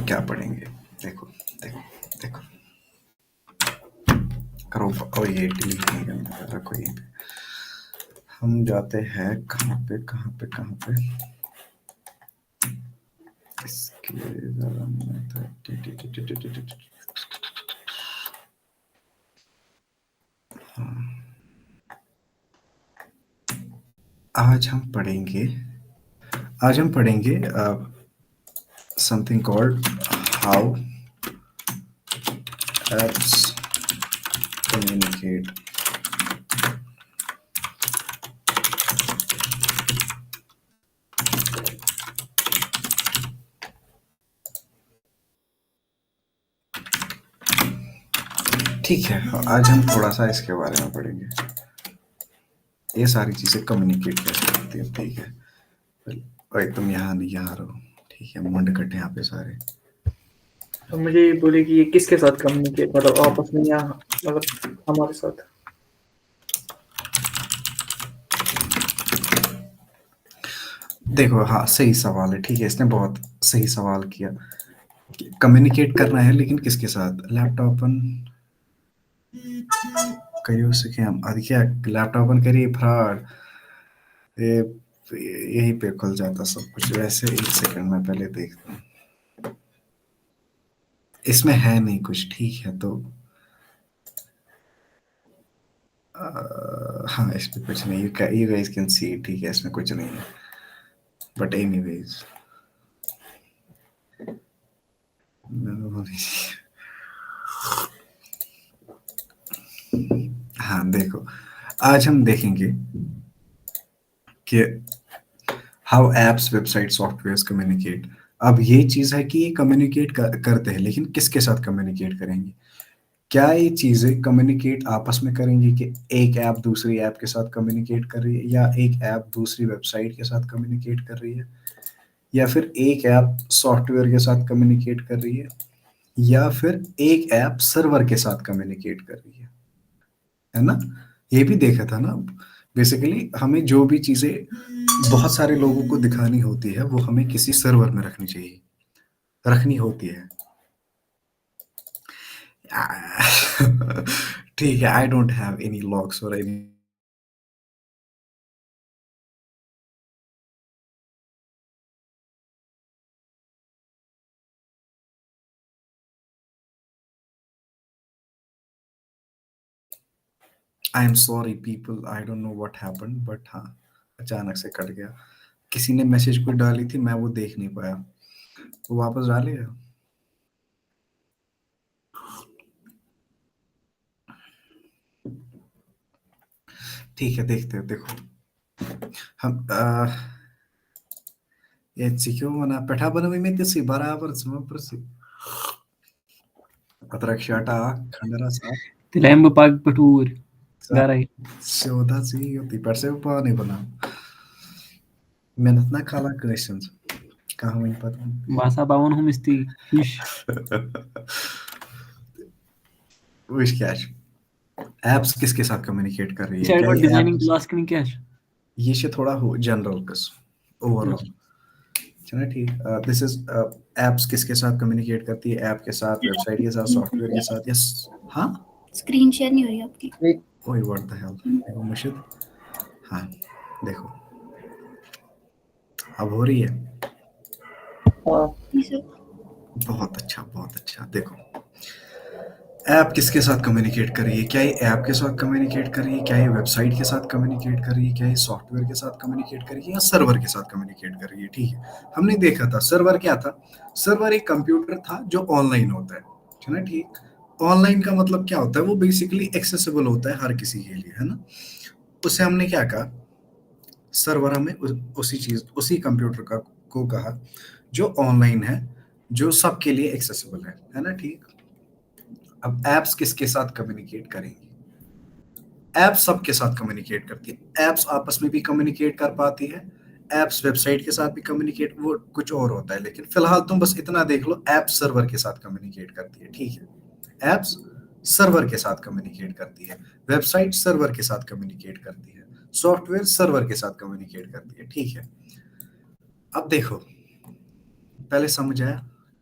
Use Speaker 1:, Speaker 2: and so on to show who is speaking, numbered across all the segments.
Speaker 1: हम क्या पढ़ेंगे? देखो देखो देखो, करो। और ये डिलीट नहीं करना, रखो यहीं पे। हम जाते हैं कहाँ पे कहाँ पे कहाँ पे, इसके आज हम पढ़ेंगे something called how apps communicate. ठीक है, आज हम थोड़ा सा इसके बारे में पढ़ेंगे, ये सारी चीजें कम्युनिकेट कैसे करती है। ठीक है, और तुम यहाँ नहीं, यहाँ रहो। ठीक है, मुंड कटे यहाँ पे सारे।
Speaker 2: तो मुझे ये बोले कि ये किसके साथ कम्युनिकेट, मतलब आपस में या मतलब हमारे साथ?
Speaker 1: देखो, हाँ सही सवाल है। ठीक है, इसने बहुत सही सवाल किया। कम्युनिकेट करना है लेकिन किसके साथ? लैपटॉप अपन करियो स्कैम, क्या लैपटॉप अपन करिए फ्रॉड, ये यही पे खुल जाता सब कुछ। वैसे एक सेकंड में पहले देखता हूँ, इसमें है नहीं कुछ। ठीक है, तो हाँ, इसमें कुछ नहीं। you guys can see, ठीक है, इसमें कुछ नहीं है। बट एनीवेज, हाँ देखो, आज हम देखेंगे कि how apps, website, software communicate. अब ये चीज है कि ये कम्युनिकेट करते हैं, लेकिन किसके साथ कम्युनिकेट करेंगे? क्या ये चीजें कम्युनिकेट आपस में करेंगी कि एक ऐप दूसरी ऐप के साथ कम्युनिकेट कर रही है, या एक ऐप दूसरी वेबसाइट के साथ कम्युनिकेट कर रही है, या फिर एक ऐप सॉफ्टवेयर के साथ कम्युनिकेट कर रही है, या फिर एक ऐप सर्वर के साथ कम्युनिकेट कर रही है ना? ये भी देखा था ना। बेसिकली हमें जो भी चीजें बहुत सारे लोगों को दिखानी होती है, वो हमें किसी सर्वर में रखनी चाहिए, रखनी होती है। ठीक है, I don't have any logs और any. I am sorry people, I don't know what happened, but हाँ, अचानक से कट गया। किसी ने मैसेज कोई डाली थी, मैं वो देख नहीं पाया। वो वापस डालेगा? ठीक है, देखते हैं। देखो, हम एचक्यू मना पेठा बनवी में तिसी बराबर समप्रसी अत्रक्षाटा खंडरा सा
Speaker 2: तिलैम्ब पाग पटूर गाराई
Speaker 1: शोधा सी होती पर से पानी बना मेहनत ना खाला क्वेश्चंस कहाँ वहीं पता।
Speaker 2: भाषा बावन हम इस्ती विश
Speaker 1: विश कैश एप्स किसके साथ कम्युनिकेट कर रही है? क्या
Speaker 2: चैटबॉट
Speaker 1: ये ऐप?
Speaker 2: डिजाइनिंग क्लास कनी क्या है?
Speaker 1: ये शे थोड़ा हो जनरल कस ओवरऑल, चलो ठीक। दिस इज एप्स किसके साथ कम्युनिकेट करती है? ऐप के साथ, वेबसाइट के साथ, सॉफ्टवेयर के साथ। यस, हाँ।
Speaker 3: स्क्रीन शेयर नहीं हो रही आपकी।
Speaker 1: ओए व्हाट द हेल, देखो मुर्शिद। हाँ देखो, अब हो रही है। बहुत अच्छा, बहुत अच्छा। देखो, ऐप किसके साथ कम्युनिकेट कर रही है? क्या ये ऐप के साथ कम्युनिकेट कर रही है? क्या ये वेबसाइट के साथ कम्युनिकेट कर रही है? क्या ये सॉफ्टवेयर के साथ कम्युनिकेट कर रही है, या सर्वर के साथ कम्युनिकेट कर रही है? ठीक है, हमने देखा था सर्वर क्या था। सर्वर एक कंप्यूटर था जो ऑनलाइन होता है ना? ठीक, ऑनलाइन का मतलब क्या होता है? वो बेसिकली एक्सेसिबल होता है हर किसी के लिए, है ना? उससे हमने क्या कहा, सर्वर हमें उसी चीज, उसी कंप्यूटर का को कहा जो ऑनलाइन है, जो सबके लिए एक्सेसिबल है ना? ठीक। अब एप्स किसके साथ कम्युनिकेट करेंगी? एप्स सबके साथ कम्युनिकेट करती है। एप्स आपस में भी कम्युनिकेट कर पाती है, एप्स वेबसाइट के साथ भी कम्युनिकेट, वो कुछ और होता है। लेकिन फिलहाल तुम बस इतना देख लो, एप्स सर्वर के साथ कम्युनिकेट करती है। ठीक है, एप्स सर्वर के साथ कम्युनिकेट करती है, वेबसाइट सर्वर के साथ कम्युनिकेट करती है, सॉफ्टवेयर सर्वर के साथ कम्युनिकेट करती है। ठीक है, अब देखो, पहले समझ आया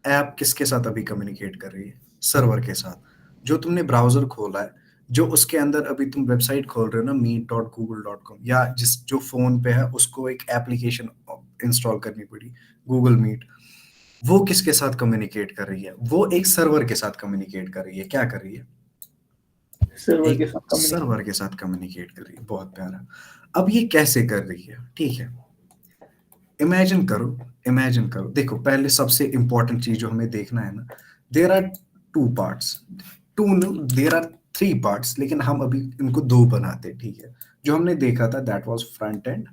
Speaker 1: ऐप किसके साथ अभी कम्युनिकेट कर रही है? सर्वर के साथ। जो तुमने ब्राउज़र खोला है, जो उसके अंदर अभी तुम वेबसाइट खोल रहे हो ना meet.google.com, या जो फ़ोन पे है उसको एक एप्लीकेशन इंस्टॉल करनी पड़ी, गूगल मीट। वो किसके साथ कम्युनिकेट कर रही है? वो एक सर्वर के साथ कम्युनिकेट कर रही है। क्या कर रही है?
Speaker 2: सर्वर के
Speaker 1: एक
Speaker 2: साथ कम्युनिकेट।
Speaker 1: सर्वर के साथ कम्युनिकेट कर रही है। बहुत प्यारा। अब ये कैसे कर रही है? ठीक है। इमेजिन करो, देखो पहले सबसे इंपॉर्टेंट चीज जो हमें देखना है ना, there are two parts, there are three parts, लेकिन हम अभी इनको दो बनाते हैं, ठीक है। जो हमने देखा था that was front end,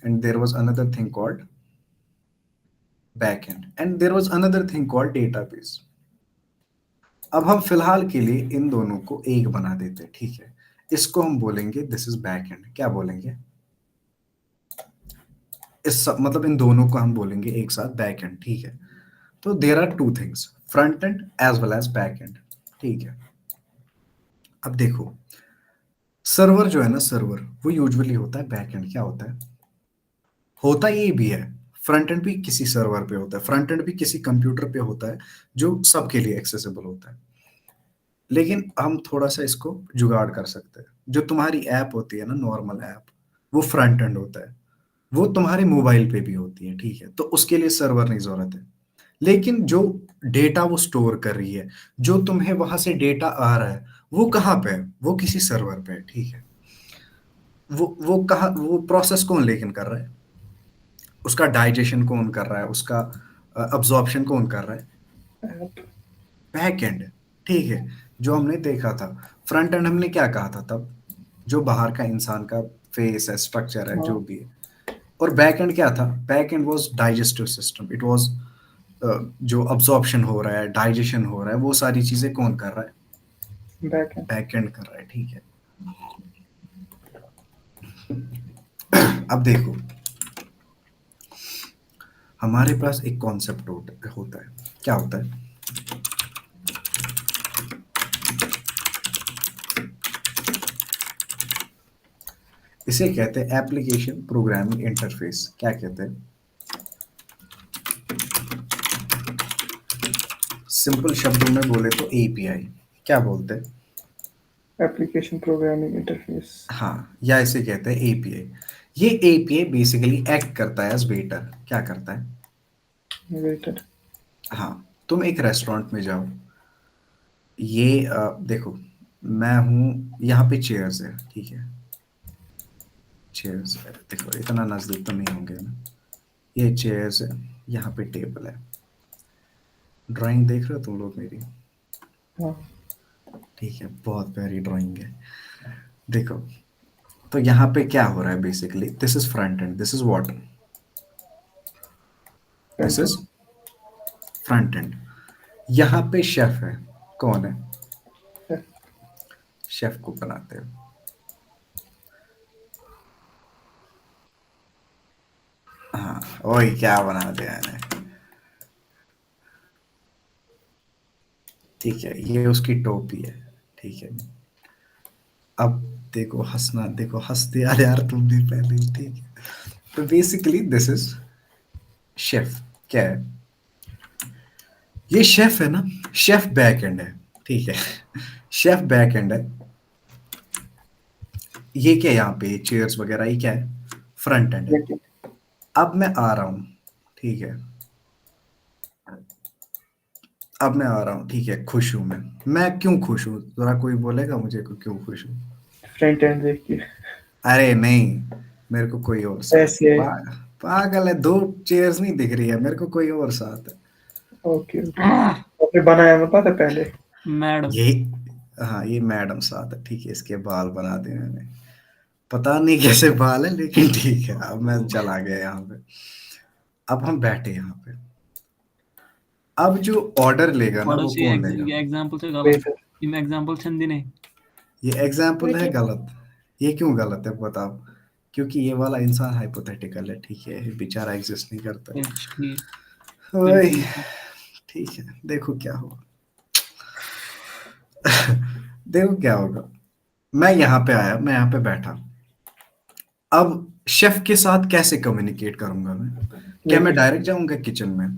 Speaker 1: and there was another thing called back end, and there was another thing called database. अब हम फिलहाल के लिए इन दोनों को एक बना देते हैं, ठीक है। इसको हम बोलेंगे दिस इज बैक एंड। क्या बोलेंगे? मतलब इन दोनों को हम बोलेंगे एक साथ बैक एंड, ठीक है। तो there are two things, front end as well as back end, ठीक है। अब देखो, सर्वर जो है ना, सर्वर वो यूजुअली होता है बैक एंड। क्या होता है? होता ये भी है, फ्रंट एंड भी किसी सर्वर पे होता है, फ्रंट एंड भी किसी कंप्यूटर पे होता है जो सबके लिए एक्सेसिबल होता है। लेकिन हम थोड़ा सा इसको जुगाड़ कर सकते हैं। जो तुम्हारी ऐप होती है ना, नॉर्मल ऐप, वो फ्रंट एंड होता है। वो तुम्हारे मोबाइल पे भी होती है, ठीक है। तो उसके लिए सर्वर नहीं जरूरत है। लेकिन जो डेटा वो स्टोर कर रही है, जो तुम्हें वहां से डेटा आ रहा है, वो कहाँ पे है? वो किसी सर्वर पे है, ठीक है। वो कहाँ, वो प्रोसेस कौन लेकिन कर रहा है? उसका डाइजेशन कौन कर रहा है? उसका अब्जॉर्प्शन कौन कर रहा है? बैक एंड, ठीक है। जो हमने देखा था, फ्रंट एंड हमने क्या कहा था तब? जो बाहर का इंसान का फेस है, स्ट्रक्चर है, जो
Speaker 2: हाँ,
Speaker 1: भी है। और बैक एंड क्या था? Back and was digestive system, it was जो अब्जॉर्प्शन हो रहा है, डाइजेशन हो रहा है, वो सारी चीजें कौन कर रहा है?
Speaker 2: Back and.
Speaker 1: बैक एंड कर रहा है, ठीक है। अब देखो, हमारे पास एक कॉन्सेप्ट होता है। क्या होता है? इसे कहते हैं एप्लीकेशन प्रोग्रामिंग इंटरफेस। क्या कहते हैं? सिंपल शब्दों में बोले तो एपीआई। क्या बोलते हैं?
Speaker 2: Application programming interface.
Speaker 1: हाँ, या इसे कहते हैं एपीआई। ये एपीआई बेसिकली एक्ट करता है एज वेटर। क्या करता है?
Speaker 2: वेटर।
Speaker 1: हाँ, तुम एक रेस्टोरेंट में जाओ, ये देखो, मैं हूँ यहाँ पे, चेयर्स है, ठीक है। चेयर्स है, देखो इतना नजदीक तो नहीं होंगे ना। ये चेयर्स है, यहाँ पे टेबल है। ड्राइंग देख रहे हो तुम लोग मेरी?
Speaker 2: हाँ,
Speaker 1: ठीक है, बहुत प्यारी ड्राइंग है। देखो, तो यहाँ पे क्या हो रहा है basically? This is front end, this is what? This
Speaker 2: front
Speaker 1: is front end. यहाँ पे शेफ है। कौन है?
Speaker 2: एंड।
Speaker 1: शेफ को बनाते हो। हाँ, ओए क्या बना दिया मैंने। ठीक है, ये उसकी टोपी है, ठीक है। अब देखो हंसना, देखो हंस दिया यार तुमने पहले ही, ठीक है। तो बेसिकली दिस इज शेफ। क्या है? ये शेफ है ना, शेफ बैक एंड है, ठीक है। शेफ बैक एंड है। ये क्या है यहाँ पे चेयर्स वगैरह, ये क्या है? फ्रंट एंड है।
Speaker 2: Back and.
Speaker 1: अब मैं आ रहा हूँ, ठीक है। अब मैं आ रहा हूँ, ठीक है, खुश हूँ मैं क्यों खुश हूँ? जरा कोई बोलेगा मुझे को क्यों खुश हूँ?
Speaker 2: फ्रंट एंड देख के।
Speaker 1: अरे नहीं, मेरे को कोई और साथ है।
Speaker 2: ऐसे।
Speaker 1: पागल है, दो चेयर्स नहीं दिख रही है मेरे को, कोई और साथ है।
Speaker 2: Okay okay. आपने बनाया मैं पता पहले।
Speaker 4: मैडम।
Speaker 1: ये, हाँ ये मैडम साथ है, ठीक है। इसके बाल बना दिए मैंने, पता नहीं कैसे बाल है, लेकिन ठीक है। अब मैं चला गया यहाँ पे। अब हम बैठे यहाँ पे। अब जो ऑर्डर लेगा ना, वो
Speaker 4: पड़ोसी
Speaker 1: कौन लेगा?
Speaker 4: एग्जांपल से गलत
Speaker 2: वेटर।
Speaker 4: इम एग्जांपल छंदी नहीं
Speaker 1: ये एग्जाम्पल है
Speaker 3: Wait,
Speaker 1: गलत। ये क्यों गलत है बताओ? क्योंकि ये वाला इंसान हाइपोथेटिकल है, ठीक है, बेचारा एग्जिस्ट नहीं करता।
Speaker 4: ठीक
Speaker 1: ओए,
Speaker 4: बिल्कुल
Speaker 1: ठीक है, देखो क्या होगा। देखो क्या होगा। मैं यहाँ पे आया, मैं यहाँ पे बैठा। अब शेफ के साथ कैसे कम्युनिकेट करूंगा मैं? क्या मैं
Speaker 2: वेटर।
Speaker 1: डायरेक्ट जाऊंगा किचन में?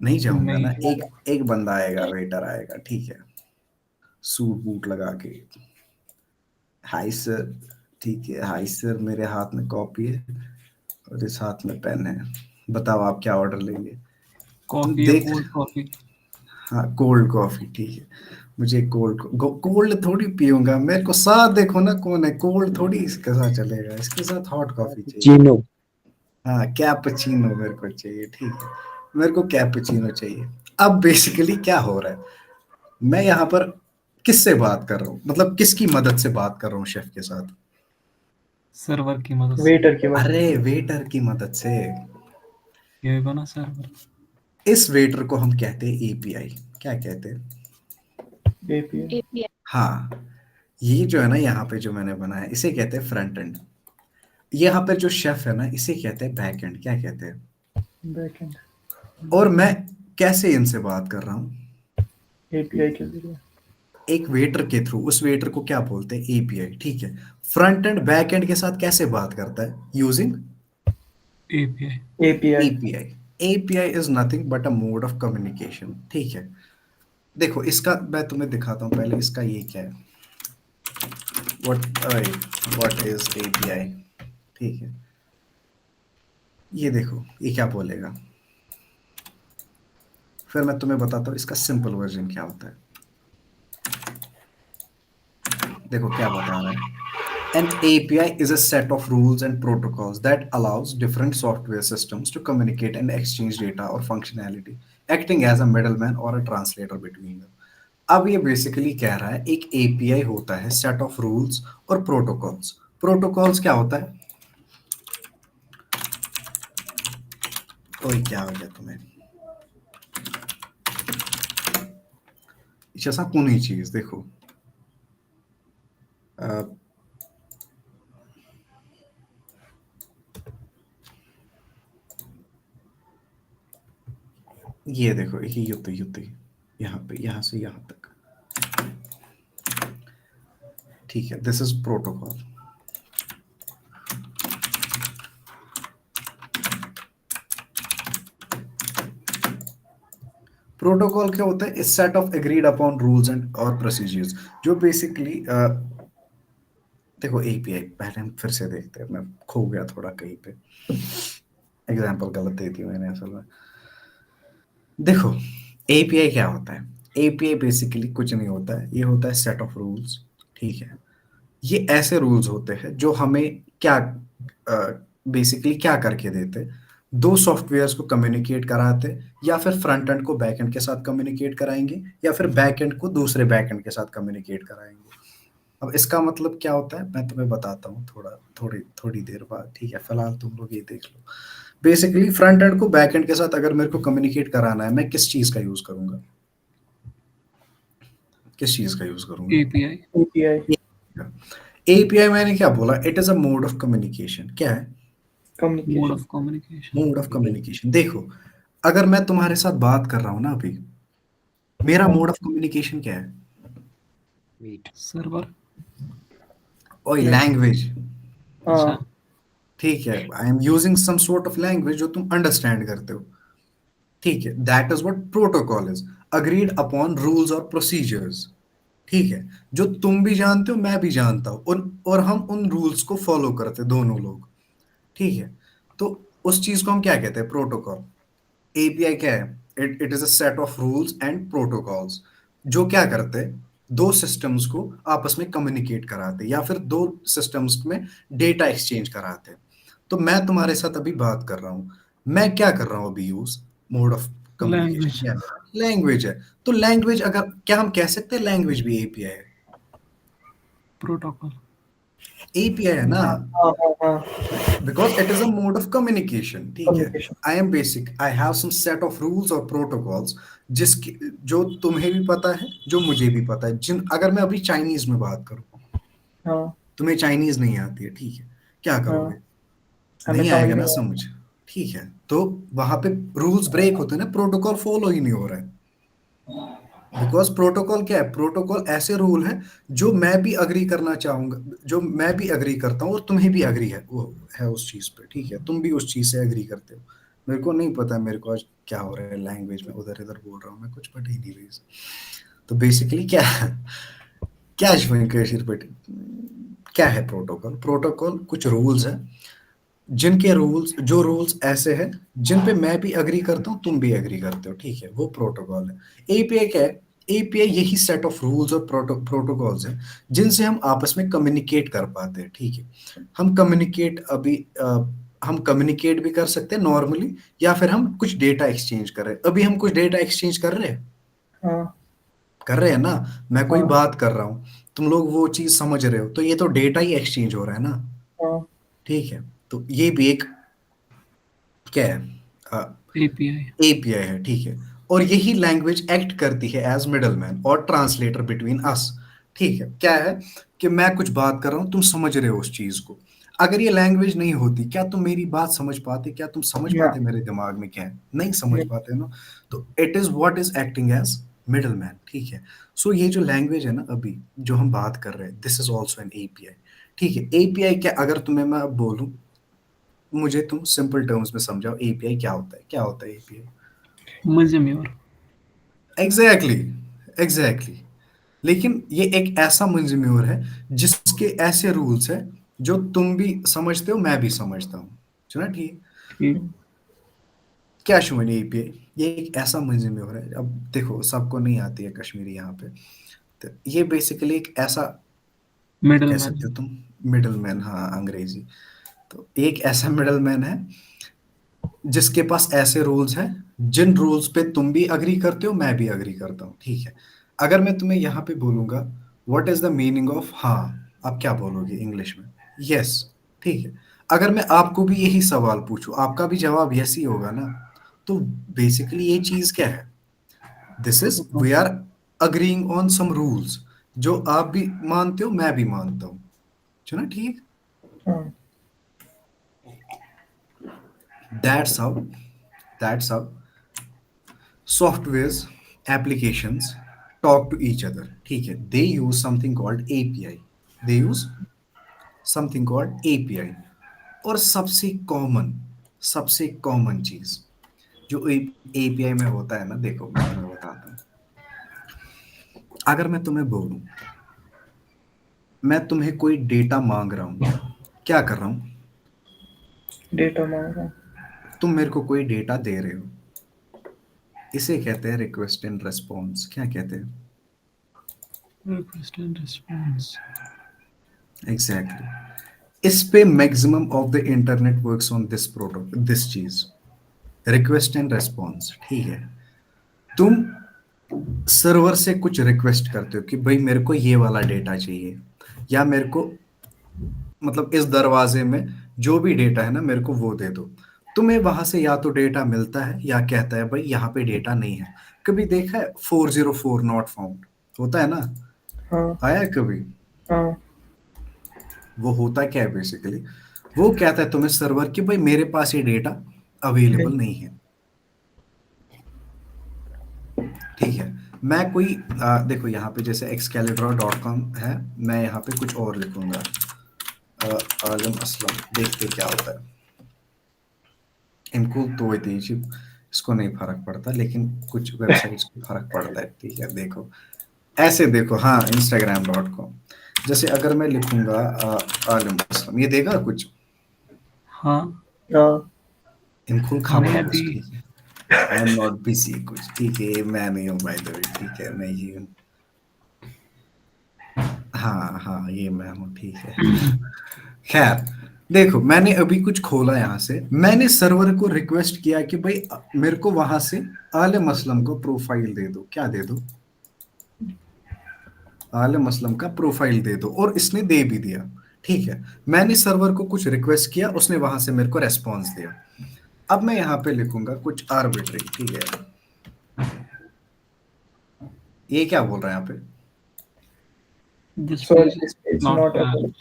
Speaker 1: नहीं जाऊंगा ना,
Speaker 4: नहीं।
Speaker 1: एक बंदा आएगा, वेटर आएगा, ठीक है, सूट बूट लगा के, हाय सर, ठीक है, हाय सर, मेरे हाथ में कॉपी है और इस हाथ में पेन है, बताओ आप क्या ऑर्डर लेंगे।
Speaker 4: कॉफी या
Speaker 1: देख,
Speaker 4: कोल्ड कॉफी?
Speaker 1: हाँ कोल्ड कॉफी, ठीक है, मुझे कोल्ड थोड़ी पीऊंगा, मेरे को साथ देखो ना कौन है, कोल्ड थोड़ी इसके साथ चलेगा, इसके साथ हॉट कॉफी चाहिए।
Speaker 5: चीनो।
Speaker 1: हाँ कैपुचिनो मेरे को चाहिए, ठीक है, मेरे को कैपुचिनो चाहिए। अब बेसिकली क्या हो रहा है, मैं यहाँ पर किससे बात कर रहा हूँ, मतलब किसकी मदद से बात कर रहा हूँ शेफ के साथ?
Speaker 4: सर्वर की मदद से।
Speaker 2: वेटर के बाद
Speaker 1: अरे वेटर की मदद से।
Speaker 4: ये होगा ना सर्वर।
Speaker 1: इस वेटर को हम कहते हैं एपीआई। क्या कहते हैं?
Speaker 2: एपीआई।
Speaker 3: एपीआई।
Speaker 1: हाँ, ये जो है ना यहाँ पे जो मैंने बनाया इसे कहते हैं फ्रंट एंड। यहाँ पे जो शेफ है ना इसे कहते हैं बैक एंड। क्या कहते हैं?
Speaker 2: बैकएंड।
Speaker 1: और मैं कैसे इनसे बात कर रहा हूँ?
Speaker 2: एपीआई के जरिए।
Speaker 1: एक वेटर के थ्रू, उस वेटर को क्या बोलते हैं? एपीआई, ठीक है। फ्रंट एंड बैक एंड के साथ कैसे बात करता है? Using
Speaker 4: API.
Speaker 2: API.
Speaker 1: API. API is nothing but a mode of communication, ठीक है। देखो इसका मैं तुम्हें दिखाता हूँ पहले, इसका ये क्या है, व्हाट इज एपीआई, ठीक है। ये देखो ये क्या बोलेगा, फिर मैं तुम्हें बताता हूँ इसका सिंपल वर्जन क्या होता है। देखो क्या बता रहा है, an API is a set of rules and protocols that allows different software systems to communicate and exchange data or functionality, acting as a middleman or a translator between them. अब ये बेसिकली कह रहा है एक API होता है set of rules और protocols. Protocols क्या होता है? ओए क्या हो गया तुम्हें? ऐसा कौन ही चीज देखो, ये देखो ये युति यहाँ पे, यहाँ से यहाँ तक, ठीक है, दिस इज प्रोटोकॉल। प्रोटोकॉल क्या होता है? इस set of agreed upon rules and और प्रोसीजर्स, जो बेसिकली देखो एपीआई पहले हम फिर से देखते हैं, मैं खो गया थोड़ा कहीं पे, एग्जांपल गलत दे दी मैंने असल में। देखो एपीआई क्या होता है? एपीआई बेसिकली कुछ नहीं होता है, ये होता है सेट ऑफ रूल्स, ठीक है। ये ऐसे रूल्स होते हैं जो हमें क्या बेसिकली क्या करके देते, दो सॉफ्टवेयर्स को कम्युनिकेट कराते, या फिर फ्रंट एंड को बैक एंड के साथ कम्युनिकेट कराएंगे, या फिर बैक एंड को दूसरे बैक एंड के साथ कम्युनिकेट कराएंगे। अब इसका मतलब क्या होता है मैं तुम्हें बताता हूँ थोड़ी देर बाद, ठीक है। फिलहाल तुम लोग ये देख लो। बेसिकली फ्रंट एंड को बैक एंड के साथ अगर मेरे को कम्युनिकेट कराना है, मैं किस चीज का यूज करूंगा? किस चीज का यूज करूंगा?
Speaker 4: एपीआई।
Speaker 2: एपीआई।
Speaker 1: एपीआई मैंने क्या बोला? It is a mode of communication. क्या है?
Speaker 4: Mode
Speaker 2: communication.
Speaker 4: Of communication.
Speaker 1: Mode of communication. देखो अगर मैं तुम्हारे साथ बात कर रहा हूं ना अभी, मेरा मोड ऑफ कम्युनिकेशन क्या है?
Speaker 4: सर्वर।
Speaker 1: और लैंग्वेज,
Speaker 4: अच्छा।
Speaker 2: हाँ।
Speaker 1: ठीक है, I am using some sort of language जो तुम अंडरस्टैंड करते हो, ठीक है। That is what protocol is, agreed upon rules और प्रोसीजर्स, ठीक है, जो तुम भी जानते हो मैं भी जानता हूँ, और हम उन रूल्स को फॉलो करते दोनों लोग, ठीक है। तो उस चीज को हम क्या कहते हैं? प्रोटोकॉल। एपीआई क्या है? It is a set of rules and protocols जो क्या करते हैं, दो सिस्टम्स को आपस में कम्युनिकेट कराते, या फिर दो सिस्टम्स में डेटा एक्सचेंज कराते। तो मैं तुम्हारे साथ अभी बात कर रहा हूँ, मैं क्या कर रहा हूँ अभी? Use mode of communication
Speaker 4: language.
Speaker 1: क्या है? लैंग्वेज है। तो लैंग्वेज, अगर क्या हम कह सकते हैं लैंग्वेज भी एपीआई है?
Speaker 4: प्रोटोकॉल।
Speaker 1: एपीआई है ना,
Speaker 2: हाँ हाँ हाँ।
Speaker 1: because it is a mode of communication, ठीक है।
Speaker 2: Communication.
Speaker 1: I have some set of rules और protocols जिसकी, जो तुम्हें भी पता है, जो मुझे भी पता है, जिन, अगर मैं अभी चाइनीज में बात करूं,
Speaker 2: हाँ
Speaker 1: तुम्हें चाइनीज नहीं आती है, ठीक है, क्या
Speaker 2: हाँ।
Speaker 1: करोगे?
Speaker 2: हमें
Speaker 1: नहीं
Speaker 2: समझ
Speaker 1: आएगा
Speaker 2: में
Speaker 1: ना समझ, ठीक है। तो वहां पे रूल्स ब्रेक होते हैं ना, प्रोटोकॉल फॉलो ही नहीं हो रहा है। बिकॉज प्रोटोकॉल क्या है? प्रोटोकॉल ऐसे रूल है जो मैं भी अग्री करना चाहूंगा, जो मैं भी अग्री करता हूँ और तुम्हें भी अग्री है वो है उस चीज पे, ठीक है, तुम भी उस चीज से अग्री करते हो, मेरे को नहीं पता मेरे को आज क्या हो रहा है लैंग्वेज में, उधर इधर बोल रहा हूँ मैं कुछ, बट एनीवेज तो बेसिकली क्या क्या कश्मीर पे क्या है प्रोटोकॉल? प्रोटोकॉल कुछ रूल्स है, जिनके रूल्स, जो रूल्स ऐसे हैं जिन पे मैं भी एग्री करता हूँ, तुम भी एग्री करते हो, ठीक है, वो प्रोटोकॉल है। एपीआई क्या है? एपीआई यही सेट ऑफ रूल्स और प्रोटोकॉल्स हैं जिनसे हम आपस में कम्युनिकेट कर पाते हैं, ठीक है। हम कम्युनिकेट अभी हम कम्युनिकेट भी कर सकते हैं नॉर्मली, या फिर हम कुछ डेटा एक्सचेंज कर रहे हैं। अभी हम कुछ डेटा एक्सचेंज कर रहे हैं,
Speaker 2: हाँ
Speaker 1: कर रहे हैं ना। मैं कोई
Speaker 2: हाँ
Speaker 1: बात कर रहा हूँ, तुम लोग वो चीज समझ रहे हो, तो ये तो डेटा ही एक्सचेंज हो रहा है ना,
Speaker 2: हाँ
Speaker 1: ठीक है। तो ये भी एक क्या है,
Speaker 4: एपीआई।
Speaker 1: एपीआई है, ठीक है। और यही लैंग्वेज एक्ट करती है एज मिडल मैन और ट्रांसलेटर बिटवीन अस, ठीक है। क्या है कि मैं कुछ बात कर रहा हूँ, तुम समझ रहे हो उस चीज को। अगर ये लैंग्वेज नहीं होती, क्या तुम मेरी बात समझ पाते? क्या तुम समझ
Speaker 2: ना
Speaker 1: पाते मेरे दिमाग में क्या है? नहीं समझ
Speaker 2: नहीं।
Speaker 1: पाते ना। तो it is what is acting as middle man, ठीक है। सो ये जो लैंग्वेज है ना अभी जो हम बात कर रहे हैं, this is also an API, ठीक है। एपीआई क्या, अगर तुम्हें मैं अब बोलूं, मुझे तुम सिंपल टर्म्स में समझाओ एपीआई क्या होता है, क्या होता है एपीआई?
Speaker 4: मजम्योर।
Speaker 1: Exactly, exactly. लेकिन ये एक ऐसा मंजम्योर है जिसके ऐसे रूल्स हैं जो तुम भी समझते हो, मैं भी समझता हूँ, सुना, ठीक।
Speaker 4: ठीक।
Speaker 1: क्या शुमनी एपीआई, ये एक ऐसा मंजम्योर है, अब देखो सबको नहीं आती है कश्मीरी यहाँ पे, तो ये बेसिकली एक ऐसा,
Speaker 4: मिडल
Speaker 1: कह सकते
Speaker 4: मैन।
Speaker 1: हो तुम, मिडल मैन, हाँ अंग्रेजी। तो एक ऐसा मिडल मैन है जिसके पास ऐसे रूल्स हैं जिन रूल्स पे तुम भी अग्री करते हो, मैं भी अग्री करता हूँ, ठीक है। अगर मैं तुम्हें यहाँ पे बोलूंगा what is the meaning of हाँ, आप क्या बोलोगे इंग्लिश में? यस, ठीक है। अगर मैं आपको भी यही सवाल पूछूं, आपका भी जवाब यस ही होगा ना। तो बेसिकली ये चीज क्या है? This is we are agreeing on some rules, जो आप भी मानते हो, मैं भी मानता हूँ, चलो ठीक।
Speaker 2: हाँ
Speaker 1: that's how, that's how softwares, applications talk to each other, ठीक है। They use something called API, they use something called API. और सबसे कॉमन चीज जो एपीआई में होता है ना, देखो मैं तुम्हें बताता हूँ। अगर मैं तुम्हें बोलूं, मैं तुम्हें कोई डेटा मांग रहा हूँ, क्या कर रहा हूँ?
Speaker 2: डेटा मांग रहा हूँ।
Speaker 1: तुम मेरे को कोई डेटा दे रहे हो, इसे कहते हैं रिक्वेस्ट एंड रेस्पॉन्स। क्या कहते हैं?
Speaker 4: Request and response.
Speaker 1: एग्जैक्टली। इस पे maximum of the internet works on this protocol, this चीज, रिक्वेस्ट एंड रेस्पॉन्स, ठीक है। तुम सर्वर से कुछ रिक्वेस्ट करते हो कि भाई मेरे को ये वाला डेटा चाहिए, या मेरे को मतलब इस दरवाजे में जो भी डेटा है ना मेरे को वो दे दो। तुम्हें वहां से या तो डेटा मिलता है या कहता है भाई यहाँ पे डेटा नहीं है। कभी देखा है 404 नॉट फाउंड होता है ना,
Speaker 2: हाँ
Speaker 1: आया है कभी?
Speaker 2: हाँ
Speaker 1: वो होता क्या है बेसिकली? वो कहता है तुम्हें सर्वर कि भाई मेरे पास ये डेटा अवेलेबल नहीं है, ठीक है। मैं कोई देखो यहाँ पे जैसे excalibur.com है, मैं यहाँ पे कुछ और लिखूंगा, आलम असलम, देखते क्या होता है। इनको तो इसको नहीं फर्क पड़ता, लेकिन कुछ वेबसाइट्स को फर्क पड़ता है, ठीक है। देखो ऐसे देखो, हाँ instagram.com, जैसे अगर मैं लिखूंगा आलम असलम, ये देगा कुछ?
Speaker 4: हाँ।
Speaker 2: हाँ
Speaker 1: इनको
Speaker 4: मैं
Speaker 1: खामोश,
Speaker 4: भी।
Speaker 1: ठीक है। आई एम नॉट बिजी कुछ, ठीक है, मैं नहीं हूँ बाय द वे, ठीक है, मैं ये हूँ। हाँ हाँ ये मैं हूँ, ठीक है। खैर, देखो मैंने अभी कुछ खोला यहाँ से, मैंने सर्वर को रिक्वेस्ट किया कि भाई मेरे को वहां से आलम असलम को प्रोफाइल दे दो, क्या दे दो? आलम असलम का प्रोफाइल दे दो, और इसने दे भी दिया, ठीक है। मैंने सर्वर को कुछ रिक्वेस्ट किया, उसने वहां से मेरे को रेस्पॉन्स दिया। अब मैं यहाँ पे लिखूंगा कुछ आर्बिट्री, ठीक है। ये क्या बोल रहा है यहाँ पे?
Speaker 4: This
Speaker 2: sorry
Speaker 4: page
Speaker 2: this is
Speaker 4: not
Speaker 2: not
Speaker 4: for.
Speaker 2: Available.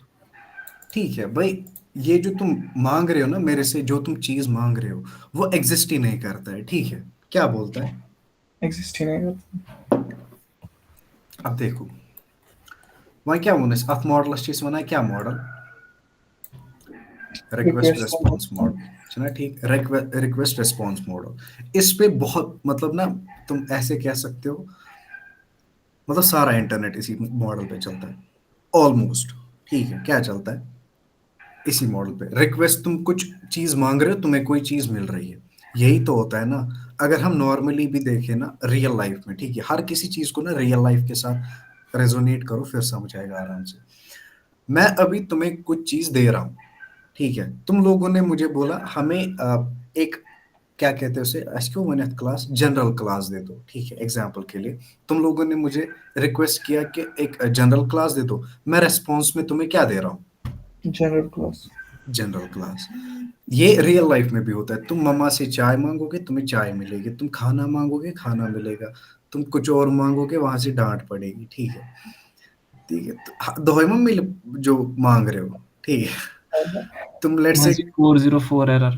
Speaker 1: ठीक है भाई, ये जो तुम मांग रहे हो ना मेरे से, जो तुम चीज मांग रहे हो वो एग्जिस्ट ही नहीं करता है, ठीक है। क्या बोलता है?
Speaker 2: एग्जिस्ट ही नहीं करता।
Speaker 1: अब देखो वहाँ क्या बोलना है, अथ मॉडल चीज वना क्या model? Request
Speaker 2: request
Speaker 1: response model, सुना ठीक, रिक्वेस्ट रिस्पॉन्स मॉडल। इस पे बहुत मतलब ना, तुम ऐसे कह सकते हो मतलब सारा इंटरनेट इसी मॉडल पे चलता है ऑलमोस्ट। ठीक है, क्या चलता है इसी मॉडल पे। रिक्वेस्ट, तुम कुछ चीज मांग रहे हो, तुम्हें कोई चीज मिल रही है, यही तो होता है ना। अगर हम नॉर्मली भी देखें ना रियल लाइफ में, ठीक है, हर किसी चीज को ना रियल लाइफ के साथ रेजोनेट करो, फिर समझ आएगा आराम से। मैं अभी तुम्हें कुछ चीज दे रहा हूँ, ठीक है, तुम लोगों ने मुझे बोला हमें एक, क्या कहते हैं उसे, SQ one class, general class दे दो, ठीक है, एग्जाम्पल के लिए तुम लोगों ने मुझे रिक्वेस्ट किया कि एक जनरल क्लास दे दो। मैं रेस्पॉन्स में तुम्हें क्या दे रहा हूँ,
Speaker 2: जनरल क्लास।
Speaker 1: General class. ये रियल लाइफ में भी होता है। तुम मम्मा से चाय मांगोगे, तुम्हें चाय मिलेगी। तुम खाना मांगोगे, खाना मिलेगा। तुम कुछ और मांगोगे, वहां से डांट पड़ेगी, ठीक है। ठीक है, तो दोहे मम्मी जो मांग रहे हो, ठीक है, तुम लेट से
Speaker 4: Mazi 404 error.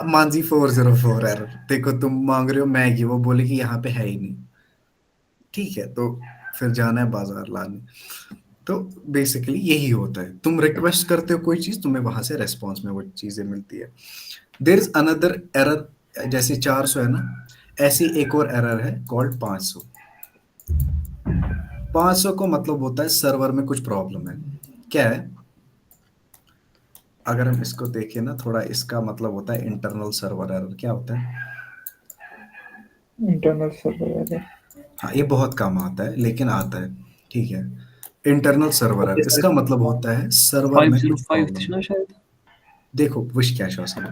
Speaker 1: मांझी 404 एरर, देखो तुम मांग रहे हो मैगी, वो बोले कि यहाँ पे है ही नहीं, ठीक है, तो फिर जाना है बाजार लाने। तो बेसिकली यही होता है, तुम रिक्वेस्ट करते हो कोई चीज, तुम्हें वहां से रेस्पॉन्स में वो चीजें मिलती है। देर इज अनदर एरर, जैसे 400 है ना, ऐसी एक और एरर है कॉल्ड 500। 500 को मतलब होता है सर्वर में कुछ प्रॉब्लम है। क्या है, अगर हम इसको देखें ना थोड़ा, इसका मतलब होता है इंटरनल सर्वर एरर। क्या होता है,
Speaker 2: इंटरनल सर्वर एरर।
Speaker 1: हाँ ये बहुत कम आता है लेकिन आता है, ठीक है। इंटरनल सर्वर एरर, इसका मतलब होता है सर्वर में कुछ
Speaker 4: 505
Speaker 1: प्रॉब्लम
Speaker 4: थी
Speaker 1: है।
Speaker 4: ना शायद.
Speaker 1: देखो विश क्या शासन,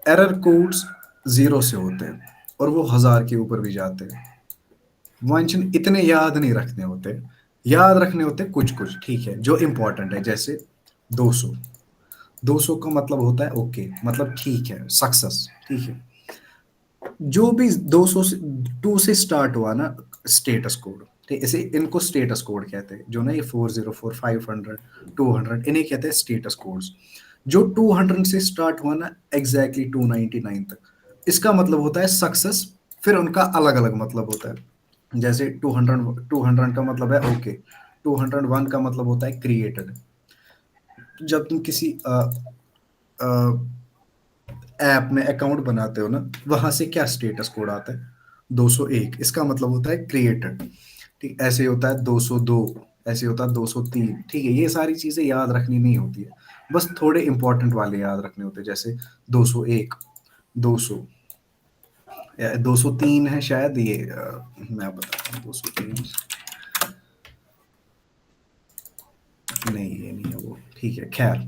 Speaker 1: एरर कोड्स 0 से होते हैं और वो 1000 के ऊपर भी जाते हैं। वंशन इतने याद नहीं रखने होते, याद रखने होते कुछ कुछ, ठीक है, जो इंपॉर्टेंट है। जैसे 200, 200 का मतलब होता है ओके, मतलब ठीक है, सक्सेस, ठीक है। जो भी 200 से 2 से स्टार्ट हुआ ना स्टेटस कोड, ठीक, इसे इनको स्टेटस कोड कहते हैं। जो ना ये 404, 500, 200, इन्हें कहते हैं स्टेटस कोड्स। जो 200 से स्टार्ट हुआ ना एग्जैक्टली 299 तक, इसका मतलब होता है सक्सेस। फिर उनका अलग अलग मतलब होता है। जैसे 200 का मतलब है ओके, 201 का मतलब होता है क्रिएटेड। जब तुम किसी ऐप में अकाउंट बनाते हो ना, वहां से क्या स्टेटस कोड आता है, 201, इसका मतलब होता है क्रिएटेड। ठीक, ऐसे होता है 202, ऐसे होता है 203, ठीक है। ये सारी चीजें याद रखनी नहीं होती है, बस थोड़े इंपॉर्टेंट वाले याद रखने होते हैं। जैसे 201, 200, 203 है शायद ये, मैं बताता हूँ 203, नहीं ये नहीं है वो, ठीक है, खैर।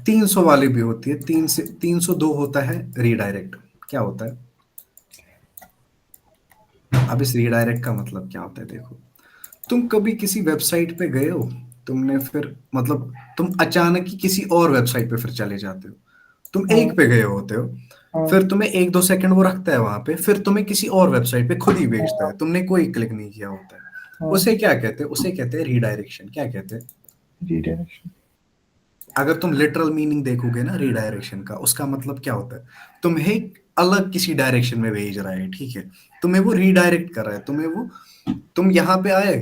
Speaker 1: 300 वाली भी होती है, 302 होता है रीडायरेक्ट। क्या होता है, अब इस रीडायरेक्ट का मतलब क्या होता है, देखो तुम कभी किसी वेबसाइट पे गए हो, तुमने फिर मतलब तुम अचानक ही किसी और वेबसाइट पे फिर चले जाते हो। तुम
Speaker 2: हाँ
Speaker 1: एक पे गए होते हो,
Speaker 2: हाँ
Speaker 1: फिर तुम्हें 1-2 सेकंड वो रखता है वहां पे, फिर तुम्हें किसी और वेबसाइट पे खुद ही भेजता
Speaker 2: हाँ
Speaker 1: है, तुमने कोई क्लिक नहीं किया होता है।
Speaker 2: हाँ।
Speaker 1: उसे क्या कहते हैं, उसे कहते हैं रीडायरेक्शन। क्या कहते हैं,
Speaker 2: रीडायरेक्शन।
Speaker 1: अगर तुम लिटरल मीनिंग देखोगे ना रीडायरेक्शन का, उसका मतलब क्या होता है, तुम्हें अलग किसी डायरेक्शन में भेज रहा है, ठीक है, तुम्हें वो रीडायरेक्ट कर रहा है। तुम्हें वो, तुम यहाँ पे आए,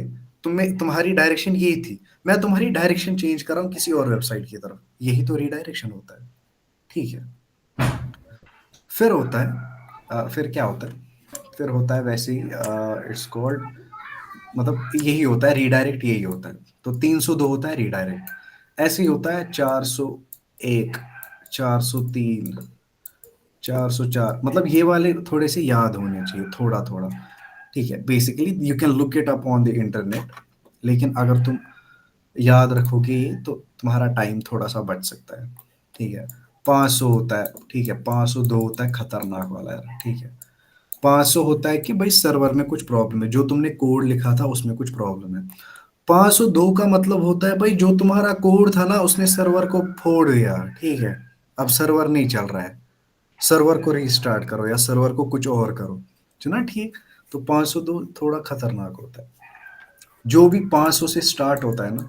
Speaker 1: तुम्हें तुम्हारी डायरेक्शन यही थी, मैं तुम्हारी डायरेक्शन चेंज कर रहा हूँ किसी और वेबसाइट की तरफ, यही तो रीडायरेक्शन होता है, ठीक है। फिर होता है फिर क्या होता है, फिर होता है वैसे ही, इट्स कॉल्ड, मतलब यही होता है रीडायरेक्ट, यही होता है। तो 302 होता है रीडायरेक्ट। ऐसे ही होता है 401, 403, 404, मतलब ये वाले थोड़े से याद होने चाहिए थोड़ा थोड़ा, ठीक है। Basically you can look it up on the internet, लेकिन अगर तुम याद रखोगे ये, तो तुम्हारा टाइम थोड़ा सा बच सकता है, ठीक है। 500 होता है, ठीक है, 502 होता है खतरनाक वाला यार, ठीक है। 500 होता है कि भाई सर्वर में कुछ प्रॉब्लम है, जो तुमने कोड लिखा था उसमें कुछ प्रॉब्लम है। 502 का मतलब होता है भाई जो तुम्हारा कोड था ना, उसने सर्वर को फोड़ दिया, ठीक है, अब सर्वर नहीं चल रहा है, सर्वर को रीस्टार्ट करो या सर्वर को कुछ और करो, चुना ठीक। तो 502 थोड़ा खतरनाक होता है। जो भी 500 से स्टार्ट होता है ना,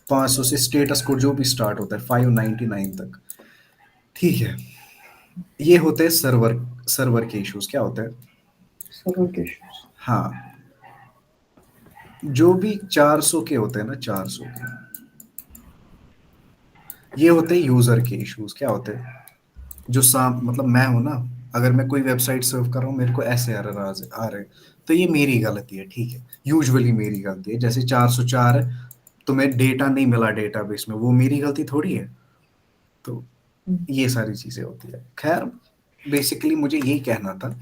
Speaker 1: 500 से स्टेटस कोड जो भी स्टार्ट होता है 599 तक, ठीक है, ये होते हैं सर्वर, सर्वर के इश्यूज। क्या होता है,
Speaker 2: सर्वर के इश्यूज।
Speaker 1: हाँ, जो भी 400 के होते हैं ना, 400 के, ये होते हैं यूजर के इश्यूज। क्या होते हैं, जो मतलब मैं हूं ना, अगर मैं कोई वेबसाइट सर्व कर रहा हूँ, मेरे को ऐसे एरर आ रहे हैं, तो ये मेरी गलती है, ठीक है, यूजुअली मेरी गलती है। जैसे 404 है, तुम्हें डेटा नहीं मिला डेटाबेस में, वो मेरी गलती थोड़ी है। तो ये सारी चीजें होती है। खैर, बेसिकली मुझे यही कहना था,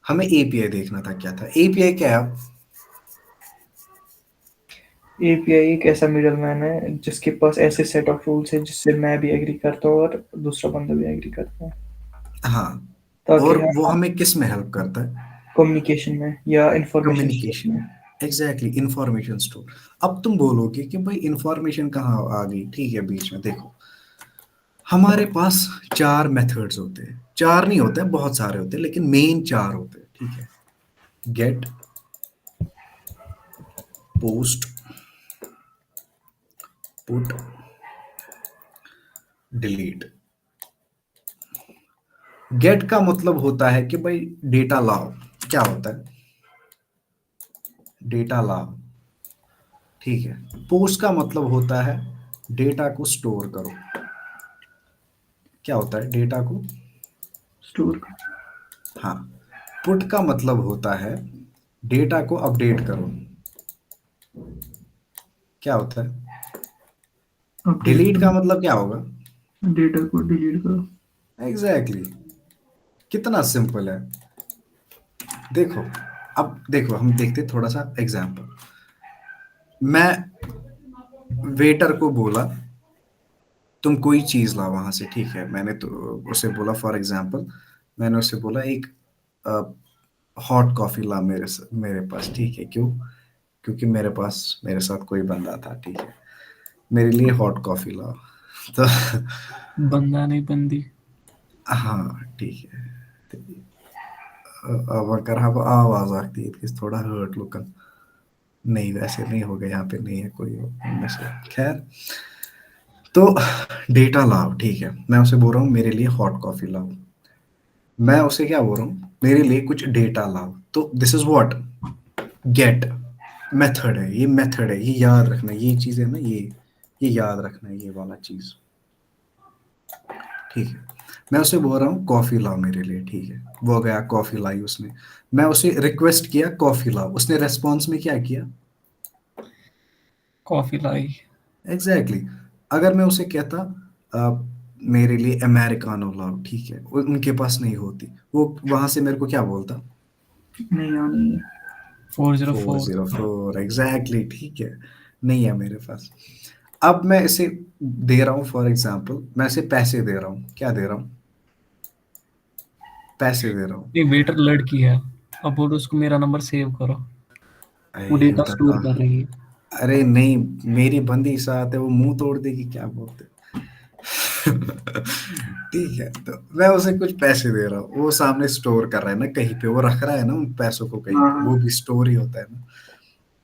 Speaker 1: हमें एपीआई देखना था। क्या था एपीआई? क्या है?
Speaker 2: एपीआई एक ऐसा मिडलमैन है जिसके पास ऐसे सेट ऑफ रूल्स है जिससे मैं भी एग्री करता हूँ और दूसरा बंदा भी एग्री करता है,
Speaker 1: हाँ,
Speaker 2: ताकि
Speaker 1: और वो
Speaker 2: हम
Speaker 1: हमें किस में हेल्प करता है?
Speaker 2: कम्युनिकेशन में या इंफॉर्मेशन
Speaker 1: कम्युनिकेशन
Speaker 2: शेयर में।
Speaker 1: में। Exactly, information store. अब तुम बोलोगे कि भाई इंफॉर्मेशन कहाँ आ गई, ठीक है, बीच में देखो, हमारे पास 4 मेथड्स होते हैं, 4 नहीं होते हैं, बहुत सारे होते हैं, लेकिन मेन 4 होते हैं, ठीक है। Get, post, put, delete. Get का मतलब होता है कि भाई डेटा लाओ। क्या होता है? डेटा लाओ, ठीक है। पोस्ट का मतलब होता है डेटा को स्टोर करो। क्या होता है? डेटा को,
Speaker 2: स्टोर।
Speaker 1: हाँ। पुट का मतलब होता है डेटा को अपडेट करो। क्या होता है?
Speaker 2: अपडेट
Speaker 1: डिलीट का
Speaker 2: करो,
Speaker 1: मतलब क्या होगा?
Speaker 2: डेटा को डिलीट करो।
Speaker 1: एग्जैक्टली कितना सिंपल है। देखो, अब देखो, हम देखते हैं थोड़ा सा एग्जांपल। मैं वेटर को बोला तुम कोई चीज ला वहां से, ठीक है। मैंने तो उसे बोला, फॉर एग्जांपल, मैंने उसे बोला एक हॉट कॉफी ला मेरे पास, ठीक है। क्यों? क्योंकि मेरे पास मेरे साथ कोई बंदा था, ठीक है। मेरे लिए हॉट कॉफी लाओ। तो
Speaker 4: बंदा नहीं बंदी।
Speaker 1: हाँ, ठीक है। तो अब अगर हम आवाज आती है तो थोड़ा हर्ट लुकन, नहीं वैसे नहीं होगा, यहाँ पे नहीं है कोई उनमें से। खैर, तो डेटा लाओ, ठीक है। मैं उसे बोल रहा हूँ मेरे लिए हॉट कॉफी लाओ। मैं उसे क्या बोल रहा हूँ? मेरे लिए कुछ डेटा लाओ। तो this is what? Get method है, ये मेथड है, ये याद रखना, ये चीज है ना, ये याद रखना है, ये वाला चीज, ठीक है। मैं उसे बोल रहा हूँ कॉफी लाओ मेरे लिए, ठीक है। वो गया, कॉफी लाई उसने। मैं उसे रिक्वेस्ट किया कॉफी लाओ, उसने रेस्पॉन्स में क्या किया?
Speaker 4: कॉफी लाई।
Speaker 1: एग्जैक्टली अगर मैं उसे कहता मेरे लिए अमेरिकानो लाओ, ठीक है, उनके पास नहीं होती, वो वहां से मेरे को क्या बोलता?
Speaker 2: नहीं आनी है।
Speaker 4: 404।
Speaker 1: 404, एग्जैक्टली, ठीक है, नहीं है मेरे पास। अब मैं इसे दे रहा हूँ, फॉर एग्जाम्पल मैं इसे पैसे दे रहा हूँ। क्या दे रहा हूँ? पैसे दे रहा हूँ।
Speaker 4: नहीं, वेटर लड़की है। अब बोलो उसको मेरा नंबर सेव करो। वो
Speaker 1: अरे
Speaker 4: डेटा स्टोर
Speaker 1: बता,
Speaker 4: कर रही है।
Speaker 1: अरे नहीं, मेरी बंदी साथ है, वो मुंह तोड़ देगी, क्या बोलते? ठीक है, तो मैं उसे कुछ पैसे दे रहा हूँ, वो सामने स्टोर कर रहा है ना कहीं पे, वो रख रहा है ना उन पैसों को कहीं
Speaker 2: हाँ
Speaker 1: पे,
Speaker 2: हाँ।
Speaker 1: वो भी स्टोर ही होता है ना।